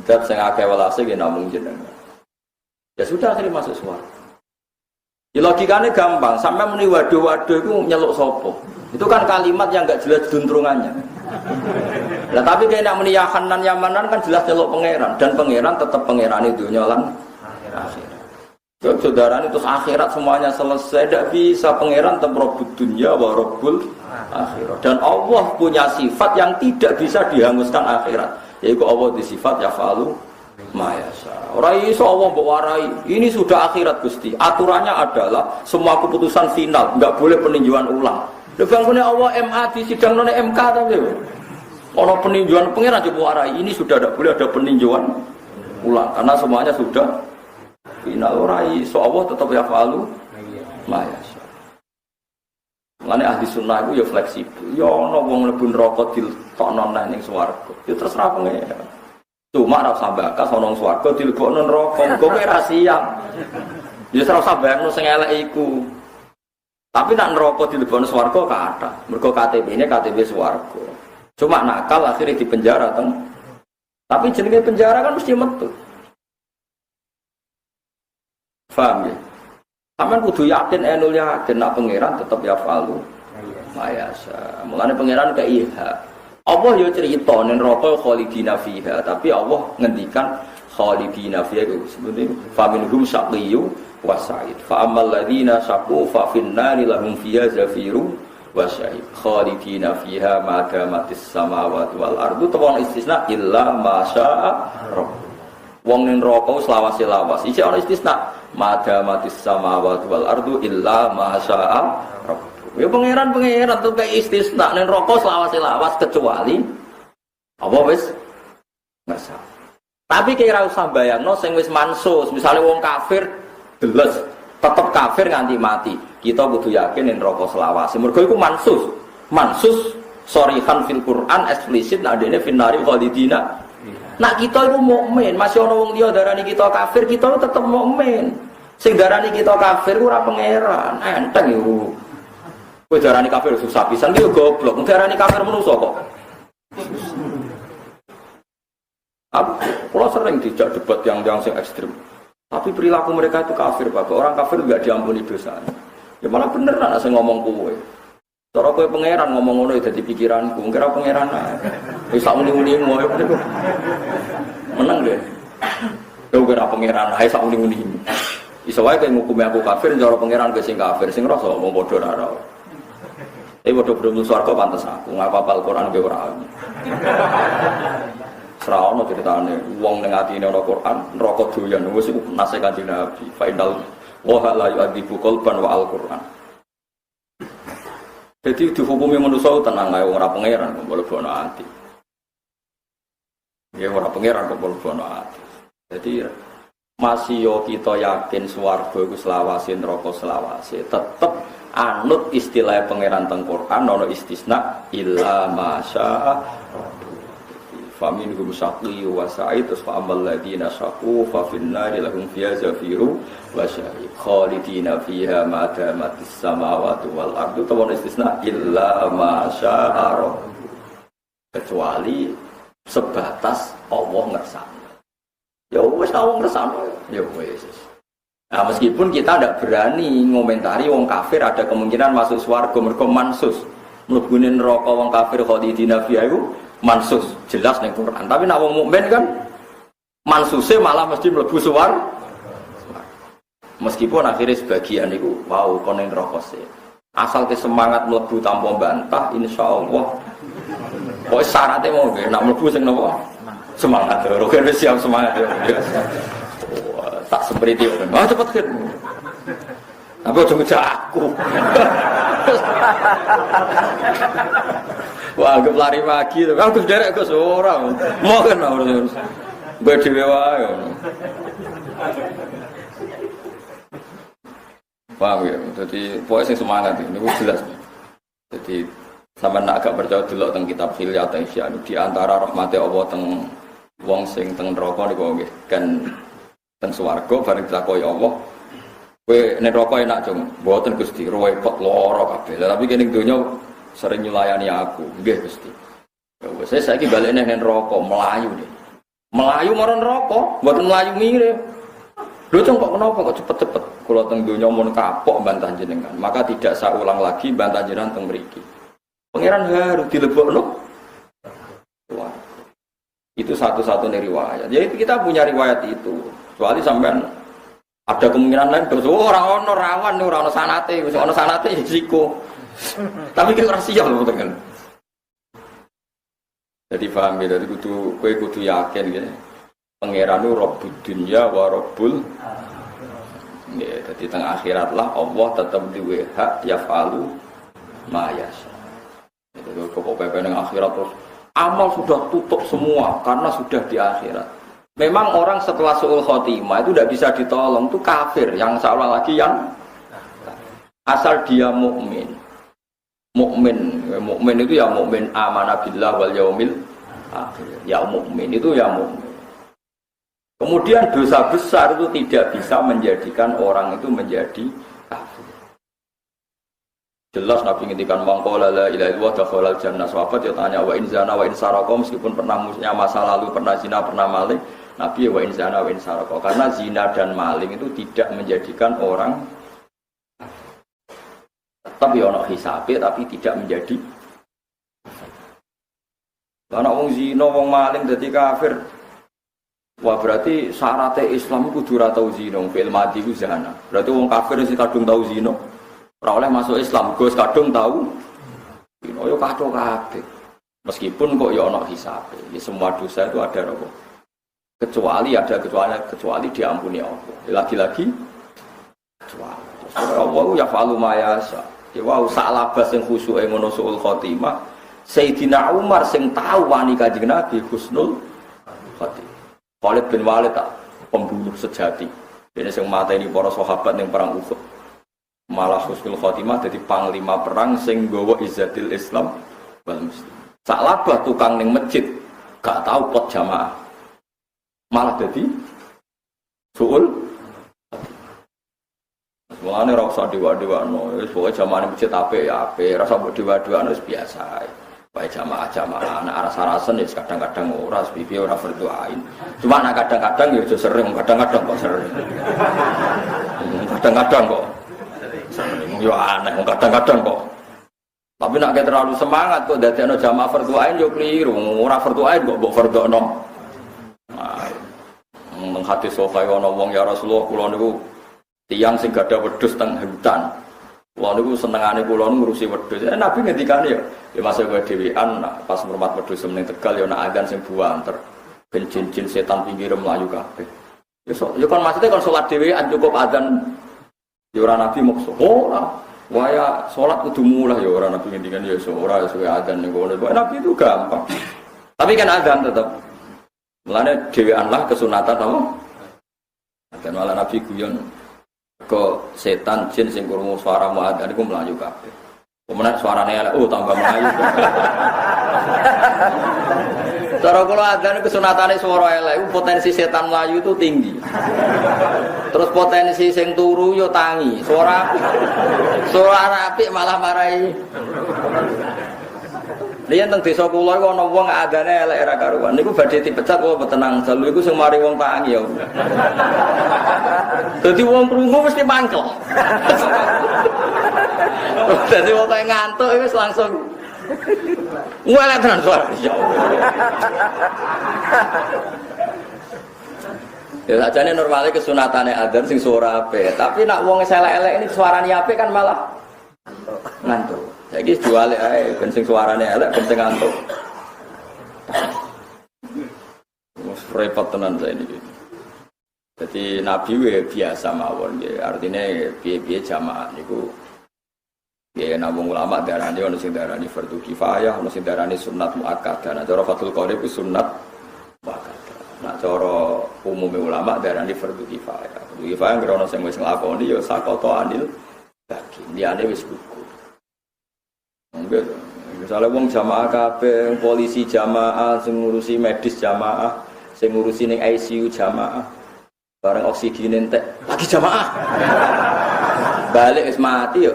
Zat sing akeh welase ki namung jenengan. Ya sudah akhirnya masuk swarga. Ya logikane gampang, sampai muni waduh-waduh iku nyeluk sapa? Itu kan kalimat yang enggak jelas duntrungannya. Lah tapi kena muni ya Hanan ya Manan kan jelas nyeluk pangeran dan pangeran tetap pangerane dunya lan akhirat. Saudara itu akhirat semuanya selesai, tidak bisa pangeran tetap Rabbud dunya wa Rabbul akhirat. Dan Allah punya sifat yang tidak bisa dihanguskan akhirat, yaitu Allah di sifat yafalu ma yasha. Ora iso Allah mbok warai, ini sudah akhirat Gusti. Aturannya adalah semua keputusan final, enggak boleh peninjauan ulang. Lha bangkune Allah MA di sidang none MK ta lho. Ono peninjauan pangeran coba warai, ini sudah tidak boleh ada peninjauan ulang karena semuanya sudah final. Orai so Allah tetap ya falu mayasa. Mulane ahli sunnah itu ya fleksibel. Ya ana wong mlebu neraka dilebokno nang ning swarga. Ya terserah pangeran. Cuma ora usah bakas ana ning swarga dilebokno neraka. Kok ora siap. Ya ora usah bayangno sing elek iku. Tapi nek neraka dilebokno swarga kathah. Mergo KTP-ne KTP swarga. Cuma nakal akhirnya di penjara teng. Tapi jenenge penjara kan mesti metu. Paham ya? Sampeyan kudu yakin enul yakin nak pangeran tetap ya falu mayasa. Mulane pangeran ke iha. Allah yo cerita ning neraka khalidina fiha, tapi Allah ngendikan khalidina fiha itu sebenarnya fa minhum syaqiyyu wa sa'id. Fa ammal ladzina syaqu fa finnari lahum fiha zafiru wa sa'id. Khalidina fiha ma damatis samawati wal ardu tawon istisna illa ma syaa rabb. Wong ning neraka selawase lawas. Iki ana istisna madamatis samawati wal ardu illa ma syaa rabb. Ya pangeran tuh kayak istisna ning neraka selawase lawas kecuali apa wis ngasa. Tapi kira usah bayangno sing wis mansus, misale wong kafir deles tetep kafir nganti mati. Kita kudu yakin ning neraka selawase. Mergo iku mansus. Mansus shorihan fil Quran eksplisit nek dene finari khalidina. Nak kita itu mukmin, masih ana wong liya darani kita kafir, kita tetep mukmin. Sing darani kita kafir ora pangeran, enteng yo. Kowe darani kafir susah pisan ki yo goblok, darani kafir manusa kok. Kalau sering dijak debat yang sing ekstrem. Tapi perilaku mereka itu kafir, Bapak. Orang kafir enggak diampuni dosanya. Ya malah bener nak sing ngomong kowe. Cara kowe pangeran ngomong ngono dadi pikiranku, kira pangeran ae. Wis sak muni-munimu ae bener. Menang deh. Kowe kira pangeran ae sak muni-munimu. Iso wae kowe ngukumi aku kafir, cara pangeran kowe sing kafir, sing rasa wong padha ora ora. Padha belum swarga pantes aku ngapal Quran kowe ora. Seraono ceritane wong ning atine ana Quran, neraka doyan wis iku nasihat Kanjeng Nabi. Fa innal wa la yu'adzibu qalban wa al-Quran. Jadi dihukumi manusia tenang ae ora pangeran kok mlebu ati. Ya ora pangeran kok mlebu ati. Jadi masih yo kita yakin swarga iku selawase neraka selawase, tetep anut istilah pangeran teng Quran ana istisna illa masya faminhum syaqi wa sa'id fa amal ladina syaqu fa finnari lahum fiha zafiru wa syahiq khalidina fiha ma damatis samawati wal ardu tawana istisna illa masya Allah kecuali sebatas Allah ngersano ya wis Allah ngersano ya wis. Nah meskipun kita tidak berani ngomentari wong kafir ada kemungkinan masuk swarga mergo mansus mlebune neraka wong kafir khalidina fiha iku mansus jelas ning Quran. Tapi nek wong mukmin kan mansuse malah mesti mlebu swarga. Meskipun akhirnya sebagian itu wow kon ning neraka sih. Asal ke semangat mlebu tanpa bantah insyaallah. Kok syaratnya mau nggih nek mlebu sing napa? Semangat. Rogen wis siap semangat ya. Tak seperti itu. Ah cepet kan. Apa aja ngejak aku. Wah, anggap lari pagi tuh. Aku derek ke seorang. Mau kan harus berdiri wae. Paham ya? Jadi pokoknya semangat ini jelas. Jadi sampai nak agak percaya dulu tentang kitab Hilya atau Isya di antara rahmati Allah tentang wong sing teng neraka niku nggih kan teng swarga bareng ditakoni Allah. Kowe nek neraka enak cung, mboten Gusti, repot lara kabeh. Tapi kene donya sering nyulayani aku, nggih Gusti. Ya wis saiki balik nang neraka melayu deh. Melayu marang neraka, mboten melayu mirip. Lho cung kok kenapa kok cepet-cepet kula teng donya mun kapok bantah jenengan. Maka tidak saya ulang lagi bantah jenengan teng mriki. Pangeran harus dilebokno. Wah. Itu satu-satunya riwayat. Jadi kita punya riwayat itu. Kecuali sampean ada kemungkinan lain terus orang ono rawan ora ono sanate, wis ono sanate risiko. Tapi kita ora siap lho tenan. Jadi paham ya, jadi kudu yakin gitu. Pangeran itu Rabbud dunya wa Rabbul ya, jadi tengah akhirat lah Allah tetap duwe hak yafalu ma yasha. Jadi kok pepe nang akhirat terus amal sudah tutup semua karena sudah di akhirat. Memang orang setelah su'ul khotimah itu tidak bisa ditolong, itu kafir yang seolah lagi yang asal dia mukmin. Mukmin itu ya mukmin amanah billah wal yaumil akhir. Ya mukmin itu ya mukmin. Kemudian dosa besar itu tidak bisa menjadikan orang itu menjadi kafir. Jelas Nabi ngintikan mangko la ilaha illallah dakhalal jannah. Sahabat ya tanya wa in zana wa in saraka meskipun pernah musnya masa lalu pernah zina pernah maling, Nabi ya wa in zana wa in saraka karena zina dan maling itu tidak menjadikan orang tetap ya ono hisabe tapi tidak menjadi. Karena wong zina wong maling dadi kafir. Wah berarti syaratnya Islam itu kudu ora tau zina, fil mati ku zina. Berarti wong kafir sing kadung tau zina. Ora oleh masuk Islam, Gus kadung tau. Zina yo kacau kabeh. Meskipun kok ya ana hisabe. Ya semua dosa itu ada apa? Kecuali diampuni Allah. Lagi-lagi kecuali. Allah ya falu mayasa. Ya wau salabas sing khusyuke ngono suul khotimah. Sayyidina Umar sing tahu wani Kanjeng Nabi husnul khotimah. Khalid bin Walid tak pembunuh sejati. Dene sing mateni para sahabat ning perang Uhud. Malah husnul khotimah dadi panglima perang sing nggawa izzatil Islam wal muslim. Salabah tukang ning masjid gak tahu pot jamaah. Malah dadi suul. Mulane ora usah dewa-dewano, wis pokoke jamaah ning masjid apik ya apik, ora usah mbok dewa-dewano wis biasa ae. Bae jamaah-jamaah anak aras-arasen wis kadang-kadang ora pipi ora berdoain. Cuma anak kadang-kadang ya aja sering, kadang-kadang kok sering. Kadang-kadang kok sering yo aneh, kadang-kadang kok. Tapi nek terlalu semangat kok dadekno jamaah berdoain yo keliru, ora berdoain kok mbok berdono. Nang hadis sahih ana wong ya Rasulullah kula niku tiyang sing gadah wedhus teng hutan. Kula niku senengane kula ngurusi wedhus. Nabi ngendikane ya masuk kowe dhewean pas ngurmat wedhus ning Tegal ya ana adzan sing buanter. Ben jin-jin setan pinggir mlayu kabeh. Ya kan maksudnya kan salat dhewean cukup adzan. Ya ora Nabi maksud. Ora. Waya salat kudu mulai ya ora Nabi ngendikan ya ora suwe adzan ning kono. Nabi itu gampang. Tapi kan adzan tetap Mulane dheweanlah kesunatan apa? Dan malah Nabi guyon ke setan jin sing krungu suara muadzin iku mlayu kabeh. Kemudian suarane elek, oh tambah mlayu. Cara kula adzan kesunatane suara elek iku potensi setan mlayu itu tinggi. Terus potensi sing turu yo tangi. Suara apik malah marahi. Liyan teng desa kula iku ana wong adane elek ra karuan. Niku badhe dipecat kok tenang, jalu iku sing mari wong tangi ya. Dadi wong krungu mesti mangkel. Dadi wong kaya ngantuk wis langsung ngwelek tenan suara. Ya sajane normale kesunatane adzan sing suara apik, tapi nak wong elek-elek ini suarane apik kan malah ngantuk. Saiki jual ae ben sing suarane elek ben sing ngantuk. Wes repot tenan saya ini. Jadi Nabi biasa mawon nggih, artine piye-piye jamaah niku ya nabung ulama darani ono sing darani fardhu kifayah, ono sing darani sunat muakkadah. Nah cara Fathul Qorib itu sunat muakkadah. Nah cara umume ulama darani fardhu kifayah. Fardhu kifayah ngrono sing wis nglakoni ya sakoto anil bagi. Liyane wis gugur. Misalnya wong jamaah kabeh, polisi jamaah, sing ngurusi medis jamaah, sing ngurusi ning ICU jamaah. Bareng oksigen entek, lagi jamaah. Balik wis mati yo.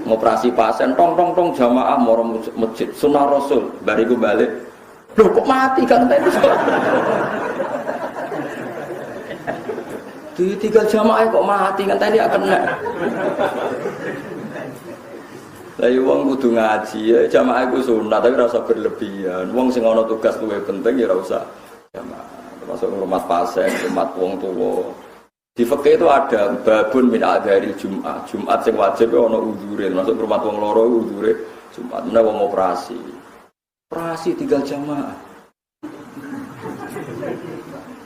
Ngoperasi pasien tong jamaah moro masjid sunah Rasul, bariku balik. Loh kok mati kan tadi? Ditinggal jamaah kok mati kan tadi akan kena. Lah wong kudu ngaji ya jamaah iku sunat tapi ora usah berlebihan. Wong sing ana tugas luwih penting ya ora usah jamaah. Termasuk ngurmat pasien, ngurmat wong tuwa. Di fikih itu ada babun min adzharil Jumat. Jumat sing wajib ana uzure, masuk ngurmat wong loro uzure Jumat. Menawa wong operasi. Operasi tinggal jamaah.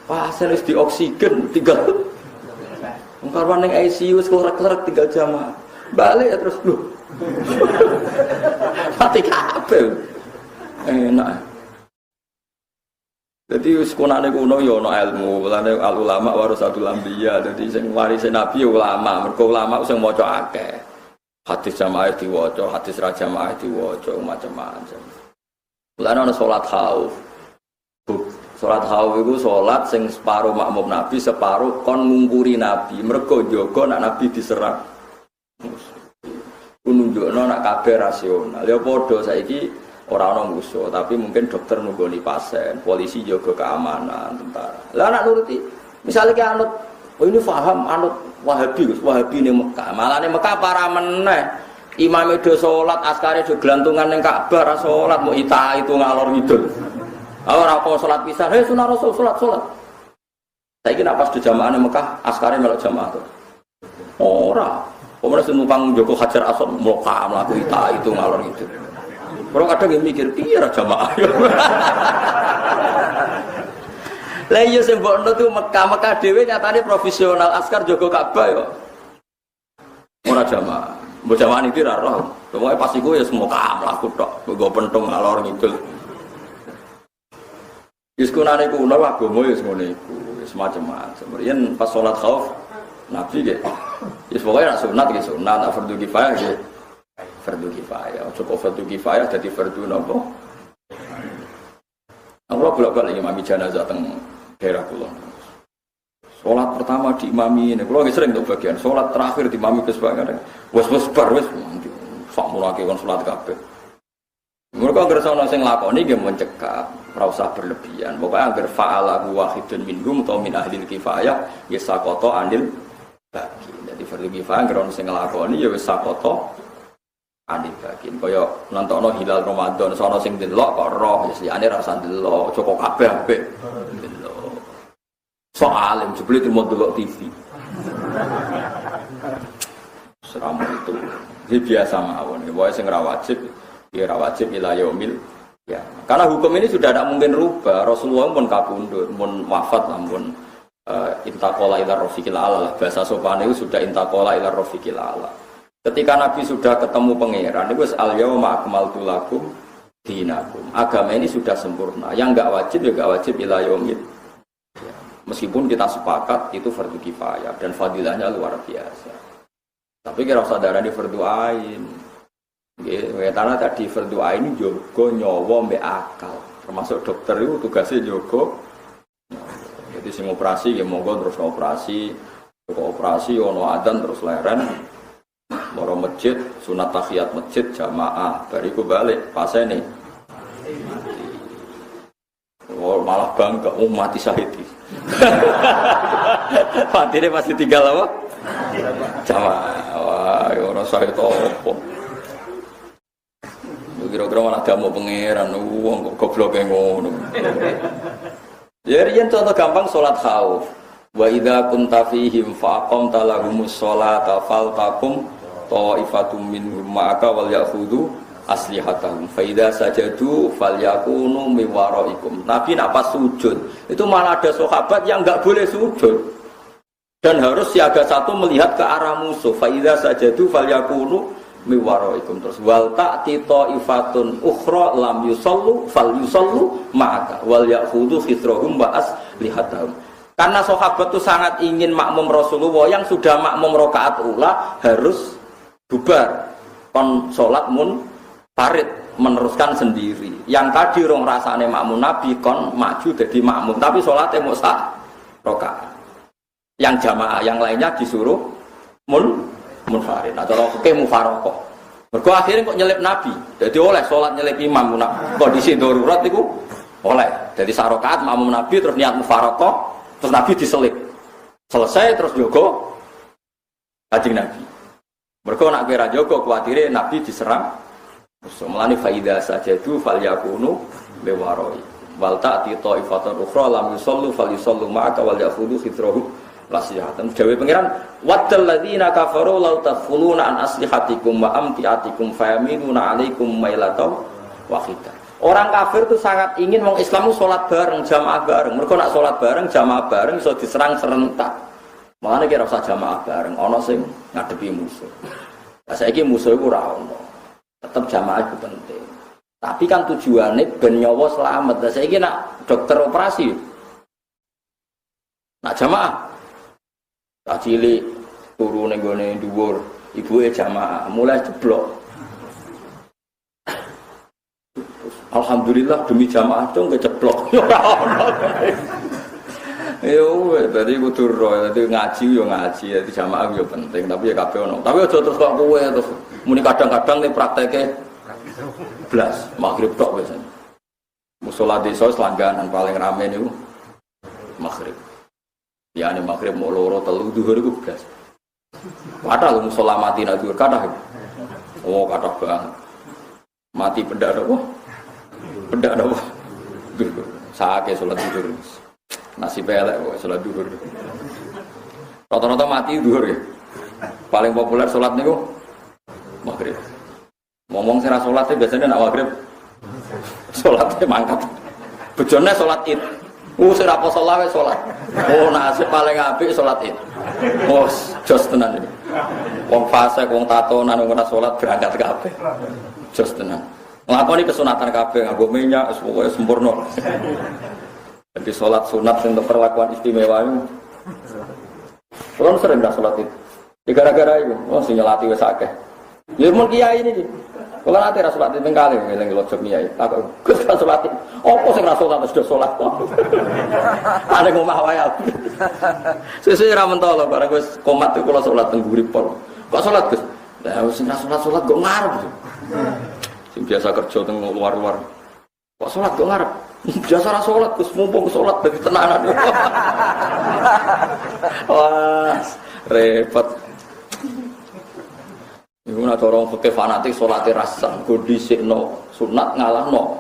Pasien wis di oksigen tinggal. Wong karwan ning ICU wis klerak-klerak tinggal jamaah. Balik ya terus lho. Mati kabeh. Enak. Jadi sekunane kuno ya ana ilmu, mulane al ulama warasatul anbiya. Dadi sing warise nabi ya ulama, mergo ulama sing maca akeh. Hadis jamaah diwaca, hadis ra jamaah diwaca macam-macam. Mulane ana salat khauf. Salat khauf iku salat sing separo makmum nabi, separo kon ngungkuri nabi. Mergo jaga nek nabi diserang. Nunjukno nak kabeh rasional. Ya padha saiki ora ana musuh, tapi mungkin dokter nunggoni pasien, polisi jaga keamanan, tentara. Lah nak nuruti, misalnya ki anut, oh ini paham anut Wahabi, Wahabi ning Mekah. Malah ning Mekah para meneh. Imame do salat, askare do gelantungan ning Ka'bah ra salat, mau ita itu ngalor ngidul. Ora apa salat pisan, hei sunah Rasul salat. Saiki nek pas do jamaah ning Mekah, askare melok jamaah to. Ora. Pemerintah numpang Joko Hajar Asad mloka mlaku ita itu ngalor itu. Orang kadang yang mikir piye ra jamaah. Lah iya sing mbokno tuh Mekah dhewe nyatane profesional askar Joko Ka'bah yo. Ora jamaah. Mbok jamaah iki ra roh. Pokoke pas iku ya semua mlaku tok, nggo pentung ngalor ngidul. Wis kunane kuno agama ya ngono iku, wis macam-macam. Riyen pas salat khauf Nabi nggih. Wis pokoke nek sunat nggih sunat, nek fardhu kifayah nggih fardhu kifayah. Cukup fardhu kifayah dadi fardhu napa? Allah bolak-balik imami jenazah teng daerah kula. Salat pertama diimami ini, kula nggih sering untuk bagian salat terakhir diimami kesepakatan. Wis bar wis sak mulake kon salat kabeh. Mereka anggere ana sing lakoni nggih mencekap, ora usah berlebihan. Pokoke anggere fa'ala wahidun minhum atau min ahlil kifayah ya saqata anil bagi. Jadi fardhu kifayah kira sing nglakoni ya wis sakoto anil bagi. Kaya nontono hilal Ramadan sono sing delok kok roh ya liyane ra usah delok, cukup kabeh apik. Delok. Soalim jebule trimo delok TV. Seram itu. Ini biasa mawon. Pokoke sing ra wajib ya ra wajib ila yaumil ya. Karena hukum ini sudah tidak mungkin rubah. Rasulullah pun kabundut, pun wafat lampun intakola ila rofiqil ala. Bahasa sopan itu sudah intakola ila rofiqil ala. Ketika Nabi sudah ketemu pangeran, itu al yauma akmaltu lakum dinakum. Agama ini sudah sempurna. Yang enggak wajib ya enggak wajib ila yaumil. Meskipun kita sepakat itu fardu kifayah dan fadilahnya luar biasa. Tapi kira sadar di fardu ain. Nggih, karena tadi fardu ain jogo nyawa mbek akal. Termasuk dokter itu tugasnya jogo. Jadi sing operasi ya monggo terus operasi. Kok operasi ono adzan terus leren. Moro masjid, sunat tahiyat masjid jamaah. Bariku balik pasene. Oh, malah bangga mati syahid. Fatine masih tinggal apa? Jamaah. Wah, ora saya topo. Kira-kira malah damu pangeran wong kok gobloke ngono. Ya riyen contoh gampang salat khauf. Wa idza kunta fihim fa aqamta lahumus sholata faltaqum ta'ifatum minhum ma'aka wal ya'khudhu aslihatahum fa idza sajadu falyakunu min waraikum. Nabi nak pas sujud itu malah ada sahabat yang enggak boleh sujud dan harus siaga satu melihat ke arah musuh. Fa idza sajadu falyakunu min waraikum. Terus wal ta'ti ta'ifatun ukhra lam yusallu falyusallu ma'aka wal ya'khudhu khitrahum wa aslihatahum. Karena sahabat itu sangat ingin makmum Rasulullah yang sudah makmum rakaat ula harus bubar kon salat mun farid meneruskan sendiri. Yang tadi rong rasane makmum Nabi kon maju jadi makmum tapi salate mung sak rakaat. Yang jamaah yang lainnya disuruh munfarid atau fikih mufaraqah. Mergo akhirnya kok nyelip Nabi. Jadi oleh salat nyelip imam kondisi darurat itu oleh. Jadi sak rakaat makmum Nabi terus niat mufaraqah terus Nabi diselip. Selesai terus jogo Kanjeng Nabi. Mergo nak kira jogo kuwatire Nabi diserang. Terus melani faida sajadu falyakunu biwaroi. Wal ta'ti ta'ifatun ukhra lam yusallu falyusallu ma'aka wal ya'khudhu khitrahu lasihatan. Dewe pangeran waddal ladzina kafaru law tadkhuluna an aslihatikum wa amtiatikum fayamiluna 'alaikum mailatan wahidah. Orang kafir itu sangat ingin wong Islam itu sholat bareng, jamaah bareng. Mereka nak sholat bareng, jamaah bareng, bisa diserang serentak. Makanya kira usah jamaah bareng, ono sing ngadepi musuh. Nah, saiki musuh itu ora ono. Tetap jamaah itu penting. Tapi kan tujuannya ben nyawa selamat. Nah, saiki nak dokter operasi, nak jamaah, tak cilik turu ning gone dhuwur, ibuke jamaah, mulai jeblok. Alhamdulillah demi jamaah dong keceplok. Yo, tadi kudu ro, tadi ngaji yo ngaji, jadi jamaah yo penting, tapi ya kabeh ono. Tapi aja terus kok kowe terus muni kadang-kadang ning prakteke blas, maghrib tok wis. Musala desa selangganan paling rame niku maghrib. Ya nek maghrib mau loro telu zuhur iku blas. Padahal musala mati nak zuhur kathah. Oh, kathah banget. Mati pendak apa? Pendak apa? Saake salat zuhur. Nasib elek kok salat zuhur. Rata-rata mati zuhur ya. Paling populer salat niku maghrib. Ngomong sira salate biasanya nak maghrib. Salate mangkat. Bojone salat Id. Sing ra poso lawe salat. Oh, nasib paling apik salat Id. Oh, jos tenan iki. Wong fasik, wong tatonan wong ora salat berangkat kabeh. Jos tenan. Nglakoni kesunatan kabeh nganggo minyak pokoke sempurna. Jadi salat sunat sing perlakuan istimewa itu. Kalau sering dah salat itu. Gara-gara itu, oh sing nyelati wis akeh. Ya mun kiai ini. Kalau nanti ra salat ping kalih ngeling lojok kiai. Aku Gus kan salat. Opo sing ra salat sudah salat. Ada ngomah wae aku. Sesuk ra mentolo bareng wis komat itu kula salat teng Guripol. Kok salat Gus? Lah sing ra salat kok ngarep. Sing biasa kerja teng luar-luar. Kok salat kok ngarep? Biasa ra salat Gus, mumpung salat dadi tenanan. Wah, repot. Iku nek orang fikih fanatik salate rasan, go dhisikno sunat ngalahno.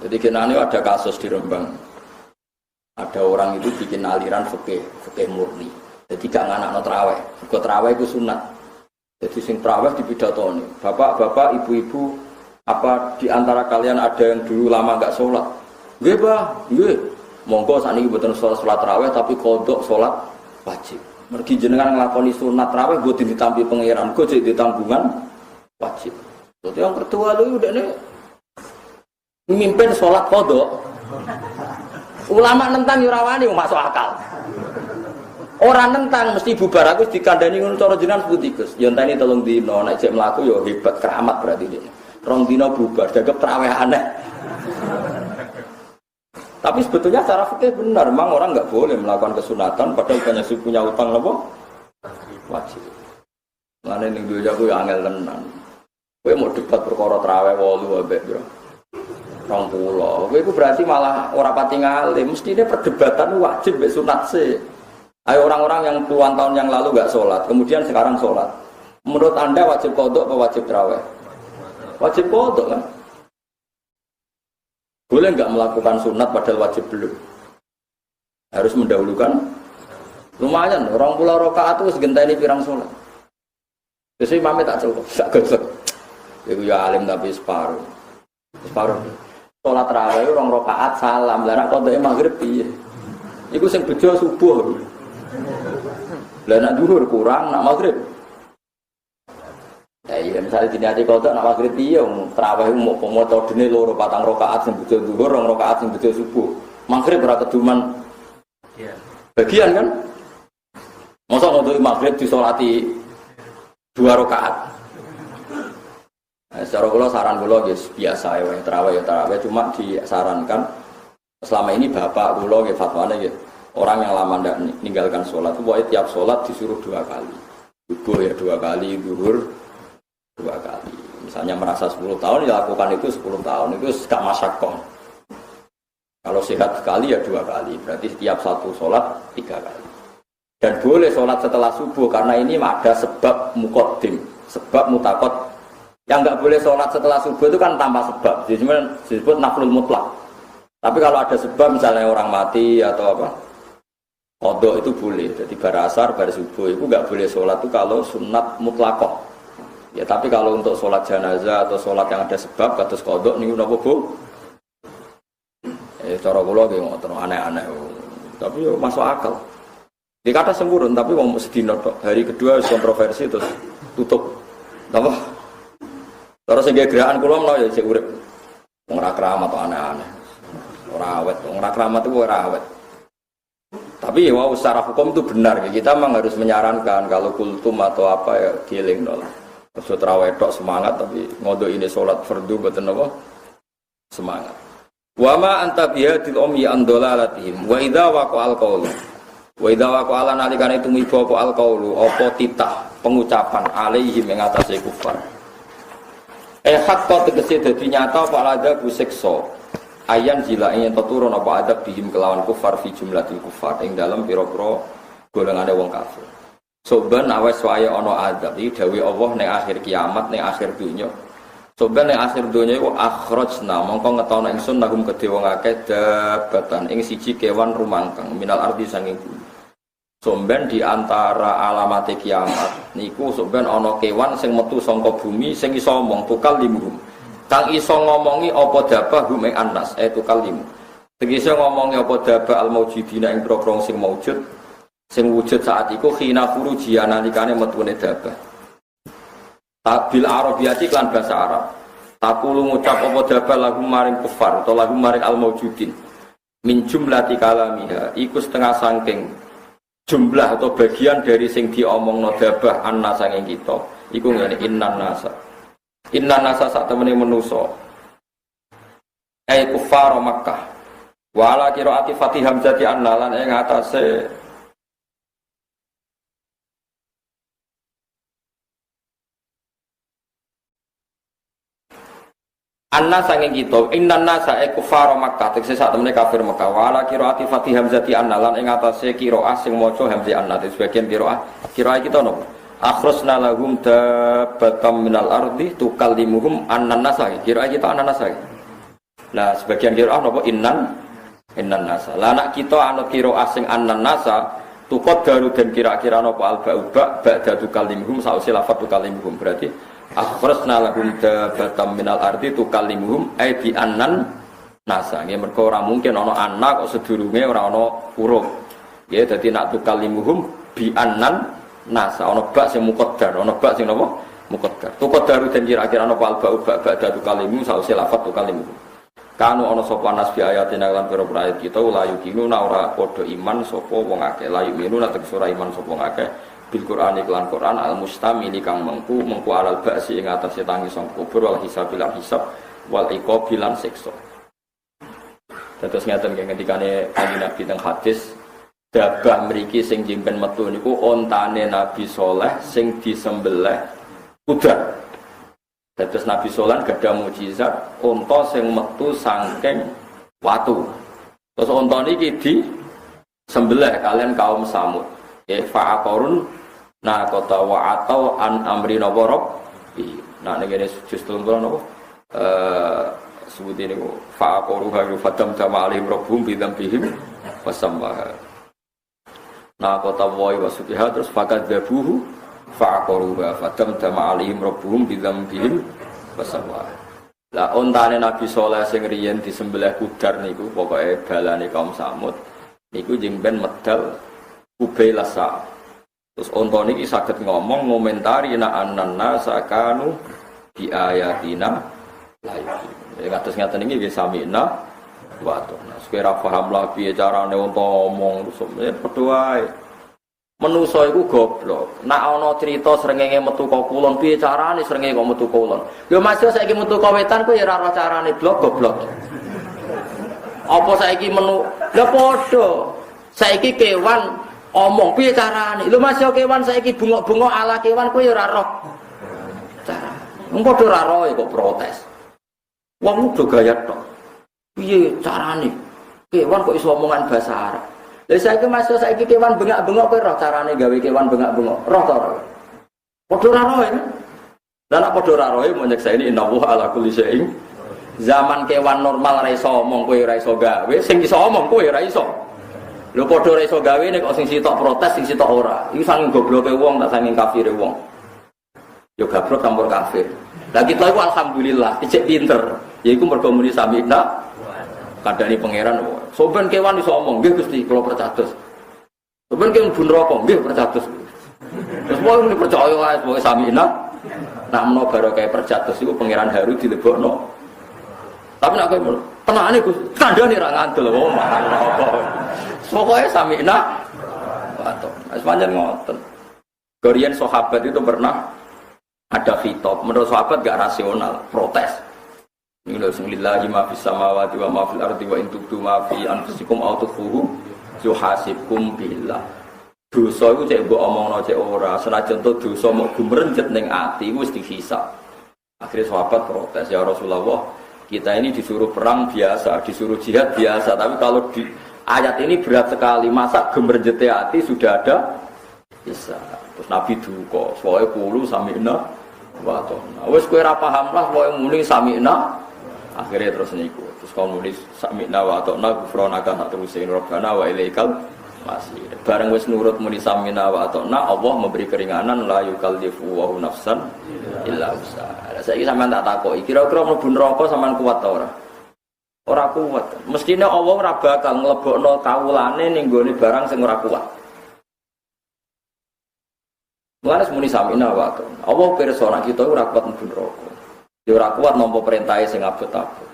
Jadi kenane ada kasus di Rembang. Ada orang itu bikin aliran fikih murni. Jadi gak nganakno traweh. Mergo traweh iku sunat. Jadi sing traweh dipidatoni. Bapak-bapak, ibu-ibu, apa di antara kalian ada yang dulu lama enggak sholat? Nggih, Bah, nggih. Monggo sakniki mboten sholat tarawih tapi qodok sholat wajib. Mergi jenengan nglakoni sunat tarawih mboten ditampi pangeran, go jadi ditanggungan wajib. Terus yang kedua lho udah nih Mimpin sholat qadha. Ulama nentang yo ora wani masuk akal. Orang nentang mesti bubar aku dikandani ngono cara jenengan putih Gus. Yo enteni 3 dina nek cek mlaku yo hebat keramat berarti ini. 2 dina bubar dagep traweh aneh. Tapi sebetulnya secara fikih benar, memang orang nggak boleh melakukan kesunatan padahal punya utang apa? Wajib. Mana ning duwe aku yo angel tenan. Kowe mau debat perkara traweh 8 ambek bro. 20. Kowe iku berarti malah ora pati ngalim, mestine perdebatan wajib mbek sunat sih. Ayo orang-orang yang puluhan tahun yang lalu nggak sholat, kemudian sekarang sholat. Menurut Anda wajib qadha atau wajib traweh? Wajib qadha kan? Boleh nggak melakukan sunat padahal wajib belum? Harus mendahulukan. Lumayan, 20 rakaat itu segenteni pirang sholat. Terus imamnya tak cukup, tak gosok. Iku ya alim tapi separuh. Sholat tarawih 2 rakaat salam, lah nek qadha maghrib piye? Iku sing bejo subuh. Lah nek zuhur kurang, nek maghrib. Ya iya misalnya diniati qadha nek maghrib piye tarawih mau metodene 2 patang rakaat sing bejo zuhur, 2 rakaat sing bejo subuh. Maghrib ora keduman. Iya. Bagian kan? Masa untuk maghrib disolati 2 rakaat. Secara kula saran kula nggih biasa ya tarawih cuma disarankan selama ini bapak kula nggih fatwane nggih orang yang lama ndak meninggalkan sholat itu pokoknya tiap sholat disuruh 2 kali. Subuh ya 2 kali, zuhur 2 kali. Misalnya merasa 10 tahun ya lakukan itu 10 tahun itu gak masyakoh. Kalau sehat sekali ya 2 kali, berarti setiap satu sholat 3 kali. Dan boleh sholat setelah subuh karena ini ada sebab muqaddim, sebab mutakot. Yang nggak boleh sholat setelah subuh itu kan tanpa sebab, jadi disebut naflul mutlak. Tapi kalau ada sebab misalnya orang mati atau apa, qadha itu boleh. Jadi bar asar, bar subuh itu nggak boleh sholat itu kalau sunat mutlakoh. Ya tapi kalau untuk sholat jenazah atau sholat yang ada sebab kados qadha niku napa Bu? Cara kula nggih ngoten aneh-aneh. Tapi yo masuk akal. Di kata sempurna tapi wong sedina tok. Hari kedua kontroversi terus tutup. Napa? Terus sing gerakan kula menawa ya sik urip. Wong ora keramat atau aneh-aneh. Ora awet, wong ora keramat itu ora awet. Tapi ya wow, secara hukum itu benar. Kita memang harus menyarankan kalau kultum atau apa ya dieling nol. Terus tarawih tok semangat tapi ngodo ini salat fardu mboten apa? Semangat. Wa ma anta bihadil ummi an dalalatihim wa idza waqa'al qaulu. Wa idza waqa'ala nalikane tumiba apa al qaulu apa titah pengucapan alaihim ing atase kufar. Hakka tegese dadi nyata apa adab siksa ayan jilae yen turun apa adab bihim kelawan kufar fi jumlatil kufar ing dalem pira-pira golongane wong kafir. Soban awes wae ana adab iki dawuh Allah ning akhir kiamat ning akhir dunya. Soban ning akhir dunya iku akhrajna mongko ngetono ingsun nagum kedhe wong akeh dabatan ing siji kewan rumangkang minal ardi sanging bumi. Somben di antara alamat kiamat niku somben ana kewan sing metu saka bumi sing iso ngomong tukal limhum. Kang iso ngomongi apa dabah hum ing annas tukal lim. Tegese ngomongi apa dabah al maujidina ing prong sing maujud sing wujud saat iku khina furuji analikane metune dabah. Tabil arabiyati lan bahasa Arab. Takulu ngucap apa dabah lagu maring kufar atau lagu maring al maujudin. Min jumlati kalamiha iku setengah saking jumlah atau bagian dari sing diomongno dabah annas sanging kita iku ngene innan nasa sak temene manusa kufar Makkah wala qiraati Fatih Hamzati annalan ing atase anna sanging kita innan nasa kufar Makkah tegese sak temene kafir Makkah wala qiraati Fatih Hamzati annalan ing atase qiraah sing maca hamzah annat sebagian qiraah kita napa akhrajna lahum dabbatam minal ardi tukallimuhum annan nasa qiraah kita annan nasa. Nah sebagian qiraah napa innan nasa. Lah nek kita anut qiraah sing annan nasa tuqaddaru dan kira-kira napa al-ba'uba ba'da tukallimuhum sause lafaz tukallimuhum berarti akhrajna lahum dabbatam minal ardi tukallimuhum ai bi annan nasa. Nggih mergo ora mungkin ana anak kok sedurunge ora ana huruf. Nggih dadi nak tukallimuhum bi annan nasa ana bak sing muqaddar, ana bak sing napa muqaddar. Tuqaddaru dan kira-kira napa al-ba'uba ba'da tukallimuhum sause lafaz tukallimuhum. Kanu ana sapa nas bi ayatina lan pira-pira ayat kita la yuqinu ora padha iman sapa wong akeh la yuqinu lan sura iman sapa wong akeh bil Qur'an iklan Qur'an al mustamili kang mengku alal ba'si ing atase tangi sang kubur wal hisabil hisab wal iqabil lan siksa. Terus ngaten ngendikane kanjeng Nabi teng hadis dabah mriki sing jimpen metu niku ontane Nabi Saleh sing disembelih kuda. Terus Nabi Solan gadah mukjizat unta sing metu saking watu. Terus unta niki disembelih kalian kaum Samud. Fa'aqarun naqata wa atau an amri nawarab. Nah niki justru napa? Sebut ini fa'aqaruha fatam jama alaihim rabbuhum bidzambihim wasammaha. Naqata wa wasubiha terus fakadzabuhu fa'aqaruha fatamtama alaihim rabbuhum bidzambihim fasawwa. Lah ontane Nabi Saleh sing riyen disembelih kudar niku pokoke balane kaum Samud niku jengben medal kubailasa. Terus onta niki saged ngomong ngomentari ananna sakanu bi ayatina lagi. Kados ngaten iki nggih samina wa atona. Sekira paham lah piye carane onta ngomong terus padha wae. Menusa iku goblok. Nek ana crita srengenge metu ka kulon, piye carane srengenge kok metu kulon? Lho Mas yo saiki metu ka wetan kowe ya ora ora carane blok goblok. Apa saiki menu? Lah padha. Saiki kewan omong piye carane? Lho Mas yo kewan saiki bungok-bungok ala kewan kowe ya ora roh. Cara. Wong padha ora roh kok protes. Wong udah gaya tok. Piye carane? Kewan kok iso omongan bahasa Arab? Lha saiki masuk saiki kewan bengak-bengok kowe roh carane gawe kewan bengak-bengok. Roh to ora? Padha ora roh ya. Lah nek padha ora roh mo nyekseni innallaha ala kulli syai'in. Zaman kewan normal ora iso omong kowe ora iso gawe, sing iso omong kowe ora iso. Lho padha ora iso gawe nek kok sing sitok protes, sing sitok ora. Iku saking gobloke wong tak saking kafire wong. Yo gablok campur kafir. Lah kita iku alhamdulillah ijek pinter. Yaiku mergo muni samina kadani pangeran. Soben kewan iso omong, nggih Gusti, kula percados. Soben kewan bun rokok, nggih percados. Terus wong ini percaya wae pokoke samina. Nak menawa barokah percados iku pangeran Haru dilebokno. Tapi nek kowe tenane Gus, kandhane ra ngandel wong makan rokok. Pokoke samina. Waduh, wis pancen ngoten. Korean sahabat itu pernah ada fitop, menurut sahabat gak rasional, protes. Ini lho lillahi ma fis samawati wa ma fil ardi wa in tubdu ma fi anfusikum aw tukhfuhu yuhasibkum billah. Dosa iku cek mbok omongno cek ora, senajan to dosa mok gumrenjet ning ati wis dihisab. Akhirnya sahabat protes, ya Rasulullah, kita ini disuruh perang biasa, disuruh jihad biasa, tapi kalau di ayat ini berat sekali, masa gumrenjete ati sudah ada bisa. Terus Nabi duka, soalnya kulu samina wa atona. Wes kowe ora paham lah, kowe muni samina. Akhirnya terus niku. Terus kaum nulis samina wa atona gufronaka sak terusin rabbana wa ilaikal masih. Bareng wis nurut muni samina wa atona, Allah memberi keringanan la yukallifu wa nafsan illa wus'aha. Saiki sampean tak takoki, kira-kira mlebu neraka sampean kuat ta ora? Ora kuat. Mestine Allah ora bakal nglebokno kawulane ning gone barang sing ora kuat. Mulane muni samina wa atona. Allah pirsa nek kita ora kuat mlebu neraka. Ya ora kuat nampa perintahe sing abot-abot.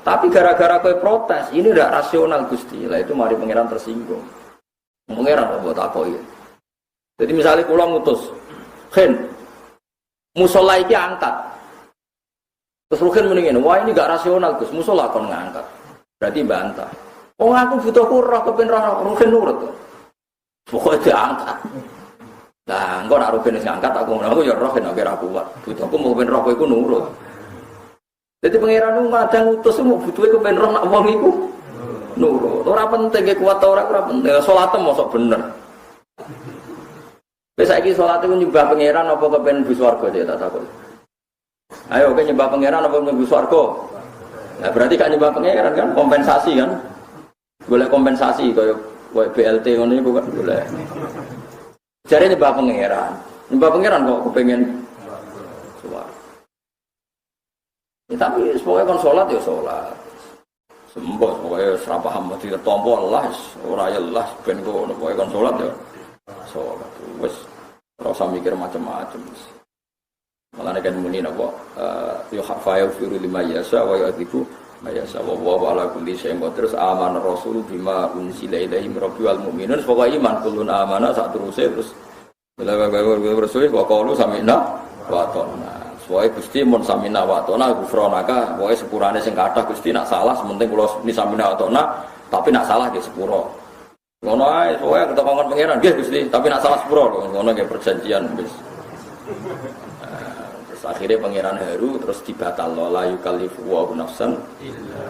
Tapi gara-gara kowe protes, ini ndak rasional Gusti. Lah itu mari pangeran tersinggung. Pangeran kok takoki. Jadi misalnya kula ngutus, "Khen, musala iki angkat." Terus Ruhin muni ngene, "Wah, ini gak rasional, Gus. Musala kon ngangkat." Berarti bantah. "Oh, aku butuh roh kepen roh Ruhin nurut." Pokoke diangkat. Nah, engko nek Ruben sing angkat aku ya roh nek ora kuat. Butuhku mau ben roh iku nurut. Dadi pangeran ku kadang utus mau butuhe kepen roh nak wong iku nurut. Ora penting kuat ora penting. Salatem mosok bener. Wis saiki salat iku nyembah pangeran apa kepen mlebu swarga ya tak takon. Ayo kowe nyembah pangeran apa mlebu swarga? Nah, berarti kan nyembah pangeran kan kompensasi kan? Boleh kompensasi kaya BLT ngono iku kan boleh. Jare nyembah pangeran kok kepengen suara. Ya, tapi pokoknya kon sholat ya sholat. Sembah pokoknya serah paham mesti ketompo Allah, ora ya Allah ben kok pokoknya kon sholat ya sholat. Wis ora usah mikir macam-macam. Malah nek muni napa ya hafayu firu lima yasa wa yadiku Ya sallallahu ala kulli syai'in terus aman rasul bima unsila ilaihi rabbil mu'minun pokoke iman kullun amana sak teruse terus rasul wa qalu sami'na wa ata'na. Soale Gusti mun sami'na wa ata'na gufronaka pokoke sepurane sing kathah Gusti nak salah sementing kula sami'na wa ata'na tapi nak salah nggih sepuro. Ngono ae pokoke ketokon pangeran nggih Gusti tapi nak salah sepuro ngono nggih perjanjian wis. Akhirnya pangeran Heru terus dibatal la yukallifu wa nafsan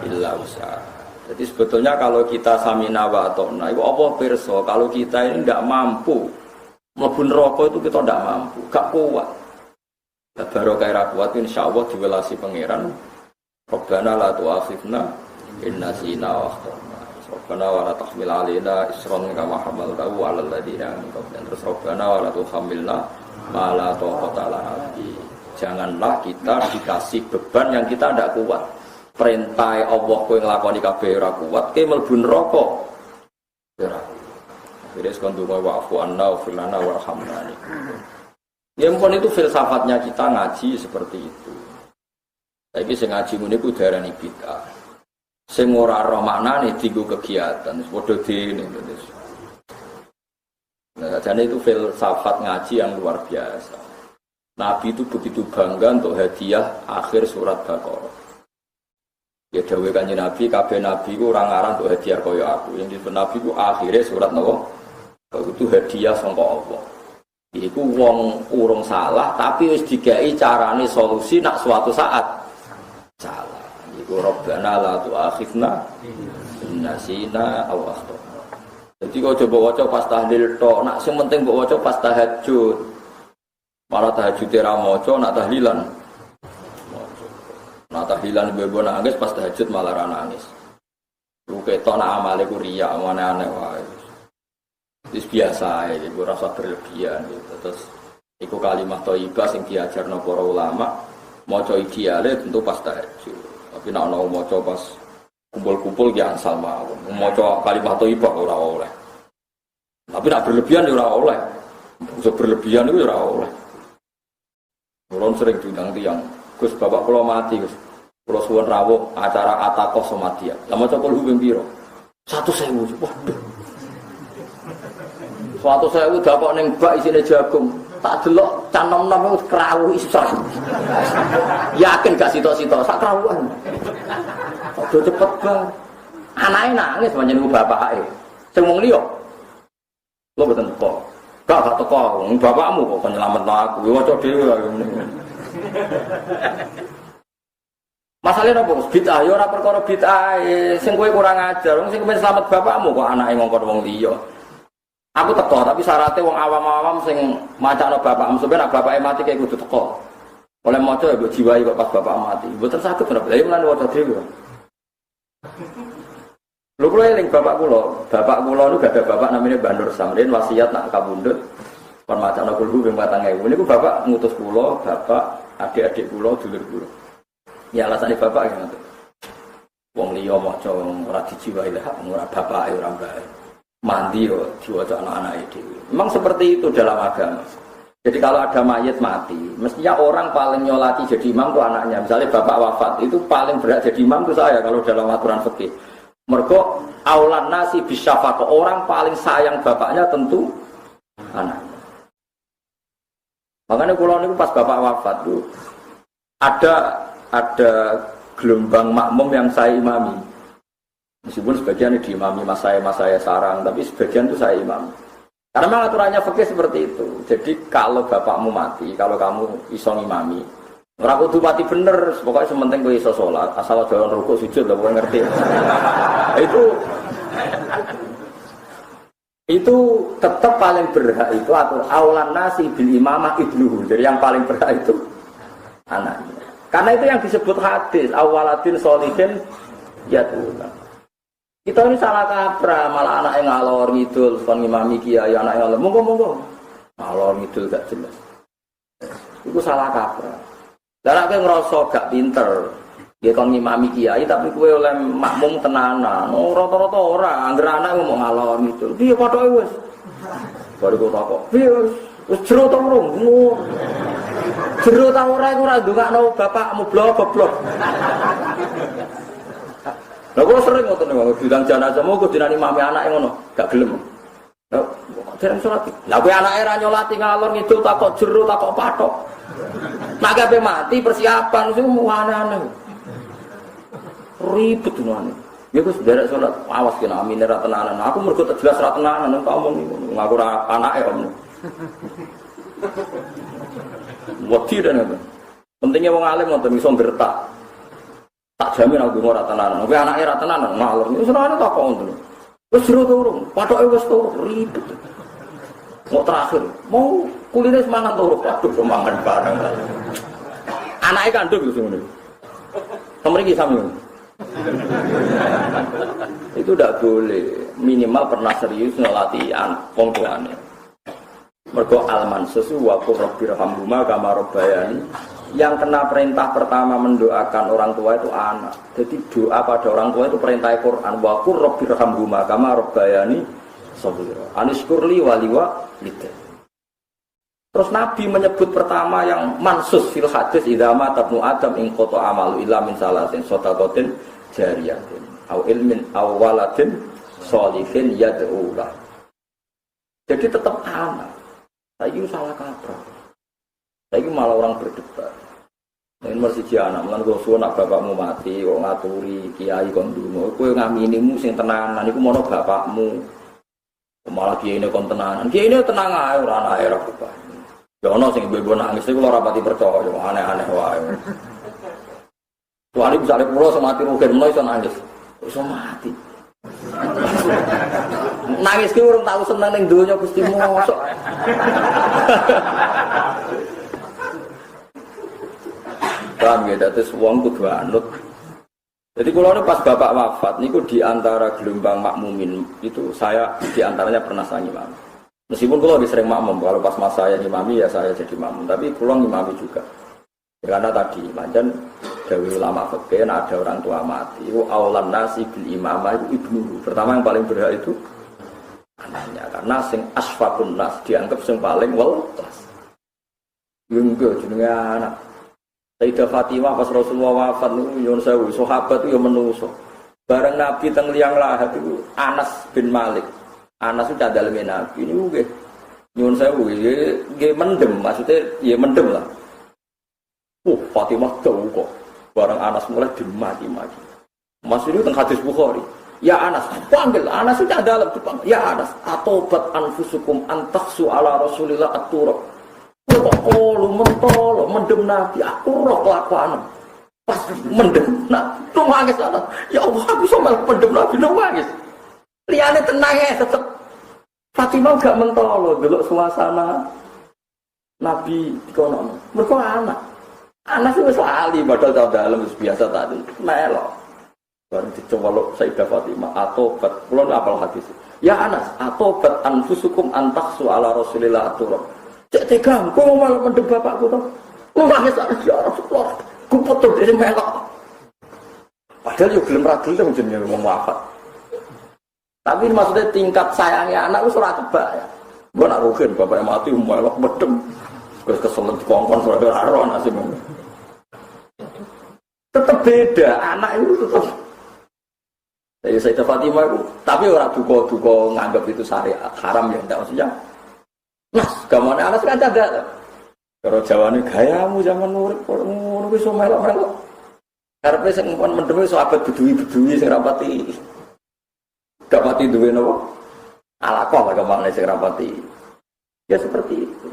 illa wus'aha. Jadi sebetulnya kalau kita samina wa ata'na itu apa pirsa kalau kita ini tidak mampu mlebu neraka itu kita tidak mampu, gak kuat. Baru kaya kuat insyaallah diwelasi pangeran. Rabbana la tu'akhidna in nasina wa akhtana. Rabbana wa la tahmil 'alaina isran kama hamaltahu 'alal ladzina min qablina. Terus Rabbana wa la tuhammilna ma la taqata lana bihi. Janganlah kita dikasih beban yang kita tidak kuat. Perintah Allah kowe nglakoni kabeh ora kuat, kowe mlebu neraka. Ora. Akhire sekondonga wa'fu anna wa filana warhamna. Ya ampun itu filsafatnya kita ngaji seperti itu. Saiki sing ngaji ngene ku darani bid'ah. Sing ora ro maknane dienggo kegiatan, padha dene. Nah, jadi itu filsafat ngaji yang luar biasa. Nabi itu begitu bangga untuk hadiah akhir surat Baqarah. Ya dawuh Kanjeng Nabi, kabeh nabi ku ora ngarang untuk hadiah kaya aku. Yang disebut Nabi ku akhirnya surat napa? Itu hadiah sangka Allah. Iku wong urung salah tapi wis digawe carane solusi nak suatu saat salah. Iku Rabbana la tu'akhidna in nasina aw akhtana. Jadi kok coba waca pas tahlil tok, nak sing penting mbok waca pas tahajud. Malah tahajud ra maca nak tahlilan. Nak tahlilan bebo nangis pas tahajud malah ra nangis. Lu ketok nak amale ku riya aneh-aneh wae. Wis biasa ae iku rasa berlebihan gitu. Terus iku kalimat thayyibah sing diajarno para ulama, maca ideale tentu pas tahajud. Tapi nek ana maca pas kumpul-kumpul ki asal mawon. Maca kalimat thayyibah ora oleh. Tapi nek berlebihan ya ora oleh. Bisa berlebihan itu ora oleh. Kulon sering diundang tiang, Gus bapak kulo mati, Gus. Kulo suwun rawuh acara atakoh somatia. Lama cokol hubung biro. 1.000, waduh. 1.000 dapat neng bak isine jagung. Tak delok canom-nom itu kerawu isra. Yakin gak sito-sito, sak kerawuan. Udah cepet banget. Anaknya nangis menyentuh bapaknya. Sing wong liya. Lo boten teko. Gak teko, bapakmu kok penyelamat aku. Waca dhewe. Masalahnya apa? Bid'ah ya ora perkara bid'ah. Sing kowe kurang ajar, sing kepen selamat bapakmu kok anake ngongkon wong liya. Aku teko, tapi syaratnya wong awam-awam sing macakno bapakmu sampeyan nek bapake mati kayak kudu teko. Oleh maca ya mbok jiwai kok pas bapak mati. Mboten saged menapa. Lah mulane waca dhewe. Lho kula eling bapak kula niku gak ada bapak namanya Mbah Nur Samrin wasiat nak kabundut kon macakno kulhu ping 4000. Niku bapak ngutus kula, bapak adik-adik kula, dulur kula. Ya alasane bapak ngoten. Wong liya maca ora dijiwai lah, ora bapake ora mbake. Mandi yo diwaca anak-anake dhewe. Memang seperti itu dalam agama. Jadi kalau ada mayat mati, mestinya orang paling nyolati jadi imam itu anaknya. Misalnya bapak wafat, itu paling berat jadi imam itu saya kalau dalam aturan fikih. Mergo aulan nasi bisyafaqah, orang paling sayang bapaknya tentu anaknya. Makanya kalau niku pas bapak wafat itu ada gelombang makmum yang saya imami. Meskipun sebagian diimami mas saya sarang, tapi sebagian itu saya imami. Karena memang aturannya fikih seperti itu. Jadi kalau bapakmu mati, kalau kamu iso ngimami, ora kudu mati bener, pokoknya sementing kowe iso salat, asal aja rukuk sujud lho kowe ngerti. Itu tetap paling berhak itu atau aulan nasi bil imamah ibnuhu. Jadi yang paling berhak itu anaknya. Karena itu yang disebut hadis awaladin sholihin ya Tuhan. Kita ini salah kaprah, malah anak yang ngalor ngidul, kon ngimami kiai anak yang ngalor, monggo ngalor ngidul gak jelas. Itu salah kaprah. Lah nek ngrasa gak pinter, dia kon ngimami kiai tapi kowe oleh makmum tenanan. Rata-rata ora, anggere anak ngomong ngalor ngidul. Piye pathoke wis? Baru kok takok. Piye wis jero ta urung? Jero ta ora iku ora ndongakno bapakmu blok. Lah kula sering ngoten niku, diundang jenazah mau kudunani mami anake ngono, gak gelem. Lah dereng salat. Lah kowe anake ra nyolati ngalor ngidul takok jero takok patok. Nak kabeh mati persiapan sing aneh-aneh. Ribet ngono. Ya Gus derek salat awas kena amine ra tenanan. Aku mergo tak jelas ra tenanan tak omong ngono. Ngaku ra anake om. Wedi dan apa? Pentingnya wong alim ngoten iso gertak. Tak jamin aku ora tenanan. Kowe anake ra tenanan ngalor. Wis senengane tak kok ngoten. Wis jero turun, patoke wis turun ribet. Mau terakhir, mau kulitnya semangat turun, aduh semangat bareng. Anaknya kandung gitu semuanya. Kemriki sami. Itu tidak boleh. Minimal pernah serius ngelatih wong tuane. Mergo al-mansus wa qur rabbirhamhuma kama rabbayani. Yang kena perintah pertama mendoakan orang tua itu anak. Jadi doa pada orang tua itu perintah Quran. Wa qur rabbirhamhuma kama rabbayani shaghira. Anishkurli waliwa lidah. Terus Nabi menyebut pertama yang mansus fil hadis idza mata ibnu adam in qata amalu illa min salasin shadaqatin jariyatin au ilmin aw waladin sholihin yad'u lah. Jadi tetap anak. Saiki salah kaprah. Saiki malah orang berdebat. Yen masih anak, lan kok suwe nak bapakmu mati kok ngaturi kiai kon ndonga. Kowe ngaminimu sing tenanan iku mono bapakmu. Malah kiai ini kon tenanan. Kiai ini tenang ae ora anake ora apa. Ya ono sing ibu-ibu nangis iku ora rapati percaya, aneh-aneh wae. Tuane bisa lek kula mati rugen mulai iso nangis. Iso mati. Nangis ki urung tau seneng ning donya Gusti mosok. Paham ya, dados wong kudu anut. Jadi kalau pas bapak wafat, niku di antara gelombang makmumin itu saya di antaranya pernah saya ngimam. Meskipun kalau lebih sering makmum, kalau pas mas saya ngimami ya saya jadi makmum, tapi pulang ngimami juga. Ya, karena tadi macam dari ulama fikih ada orang tua mati, itu aulan nasi bil imamah itu ibnu. Pertama yang paling berhak itu anaknya, karena sing asfaqun nas dianggap sing paling welas. Yo jenenge anak. Sayyidah Fatimah pas Rasulullah wafat niku nyuwun sewu, sahabat itu ya menungso. Bareng Nabi teng liang lahat itu Anas bin Malik. Anas itu daleme Nabi niku nggih nyuwun sewu nggih mendem, maksudnya ya mendem lah. Fatimah tahu kok. Bareng Anas mulai dimaki-maki. Masih itu teng hadis Bukhari. Ya Anas, panggil Anas itu dalam dipanggil. Ya Anas, atobat anfusukum antaksu ala Rasulillah at-turab. Lu mentol, mendem Nabi, aku roh kelakuan. Pas mendem Nabi, nangis anak. Ya Allah, aku sama mendem Nabi, nangis. Liane tenang ya, tetap. Fatimah gak mentol, delok suasana Nabi di kono. Mereka anak. Anak itu selalu, padahal tahu dalam biasa tadi. Melok. Baru dicoba lo Sayyidah Fatimah, atobat. Pulau apal hadis. Ya Anas, atobat anfusukum antaksu ala Rasulillah at-turab. Cek tegang, kau mau malah mendem bapakku tuh. Lu nangis ya Rasulullah. Ku putus dari melok. Padahal yo gelem ra gelem jenenge wong wafat. Tapi maksudnya tingkat sayangnya anak wis ora tebak ya. Gua nak rugen bapaknya mati melok medem. Wis kesel dikongkon ora ora nasib. Tetep beda, anak itu tetep. Jadi Sayyidah Fatimah itu, tapi orang duka-duka nganggap itu syariat haram ya, enggak maksudnya. Mas, gamane anak kan ada. Kalau jawane gayamu zaman urip ngono wis melok-melok. Karepe sing mendem sahabat beduwi-beduwi sing rapati. Gak pati duwe napa? Alaqah gamane sing rapati. Ya seperti itu.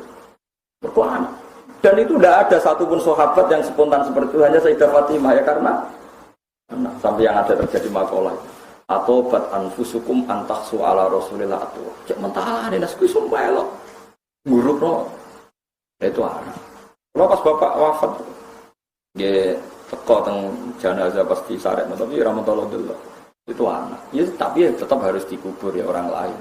Berkuah. Dan itu tidak ada satupun sahabat yang spontan seperti itu, hanya Sayyidah Fatimah ya karena sampai yang ada terjadi makalah atau bat anfusukum antaksu ala Rasulillah atau cek mentah ini nasku sumpah buruk no itu anak. Kalau pas bapak wafat dia teko teng jenazah pasti saret, tapi ramadhan dulu itu anak. Ya tapi ya tetap harus dikubur ya orang lain.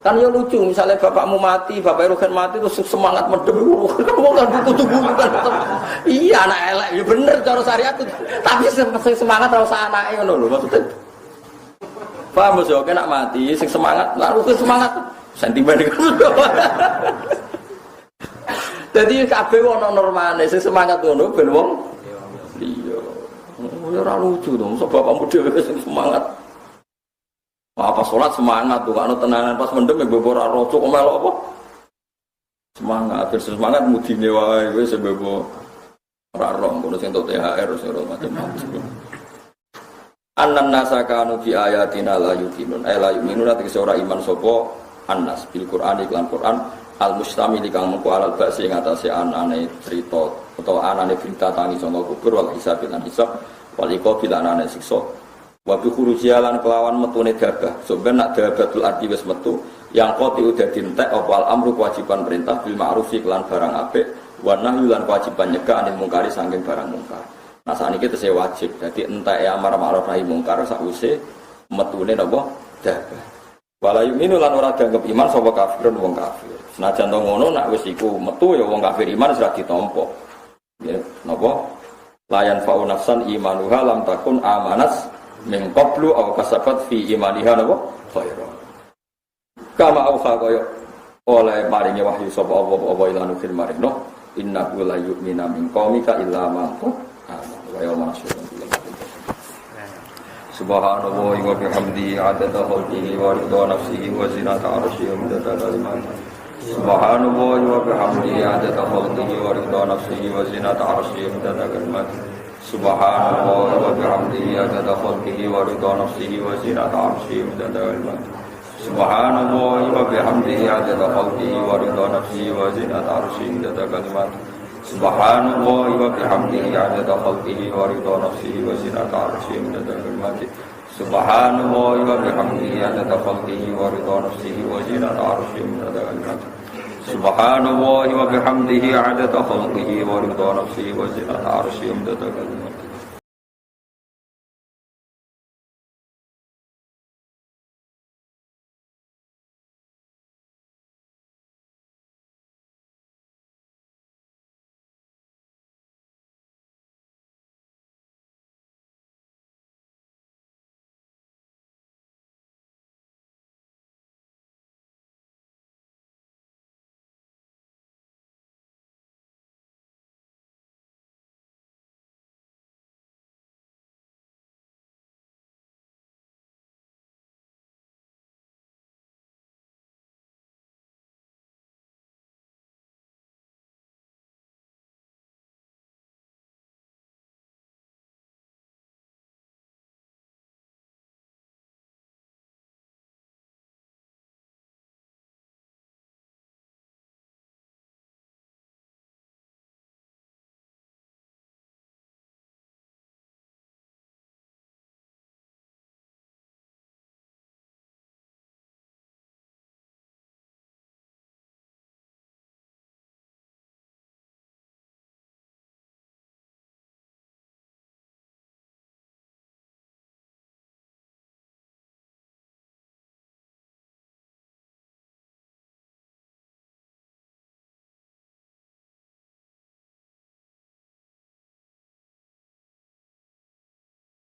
Kan ya lucu, misalnya bapakmu mati, bapak Rugen mati terus semangat mendem, kan mau kan buku-buku kan. Iya anak elek, ya bener cara syariat itu. Tapi semangat harus anaknya ngono lho maksudnya. Paham Mas, oke nak mati, sing semangat, lalu ke semangat sentimen iku. Jadi kabeh ono normale, sing semangat ngono ben wong liya. Ya ora lucu dong, sebab bapakmu dhewe sing semangat. Apa sholat semangat tuh, kalau tenanan pas mendem ya bebo ora roco kok melok apa? Semangat, semangat mudine wae wis bebo ora roh ngono sing entuk THR sing macam-macam. Annan nasakanu bi ayatina la yuqinun ay la yu'minun tegese ora iman sapa annas bil Qur'an iklan Qur'an al mustamil kang mengko alal ba'si ing atase anane cerita utawa anane berita tangi sono kubur wal hisab lan hisab wal iqabil anane siksa wa bi khurujialan kelawan metune dabah sampeyan nak dabatul ardi wis metu yang qoti udah dintek apa al amru kewajiban perintah bil ma'ruf iklan barang apik wa nahyu lan kewajiban nyegah anil mungkari saking barang mungkar. Nah saat ini itu wajib, jadi entah ya amar ma'ruf nahi mungkar sakwise metune napa dabah. Wala yu'minu lan ora dianggap iman sapa kafirun wong kafir. Senajan to ngono nak wis iku metu ya wong kafir iman wis ra ditampa. Ya napa? Layan fa'u nafsan imanuha lam takun amanas min qablu aw kasabat fi imaniha napa khairan. Kama auha kaya oleh maringi wahyu sapa Allah ilanu fil marino innahu la yu'minu min qaumika illa man wa yawma nashurun subhanallah wa bihamdihi adada khalqihi wa ridha nafsihi wa zinata arsyihi wa midada kalimatihi subhanallah wa bihamdihi adada khalqihi wa ridha nafsihi wa zinata arsyihi wa midada kalimatihi subhanallah wa bihamdihi adada khalqihi wa ridha nafsihi wa zinata arsyihi wa midada kalimatihi subhanallah wa bihamdihi adada khalqihi wa ridha nafsihi wa zinata arsyihi wa midada kalimatihi subhanallah wa bihamdihi adada khalqihi wa ridha nafsihi wa zinata arsyihi wa midada kalimatihi subhanallah wa bihamdihi adada khalqihi wa ridha nafsihi wa zinata arsyihi wa midada kalimatihi subhanallah wa bihamdihi adada khalqihi wa ridha nafsihi wa zinata arsyihi wa midada kalimatihi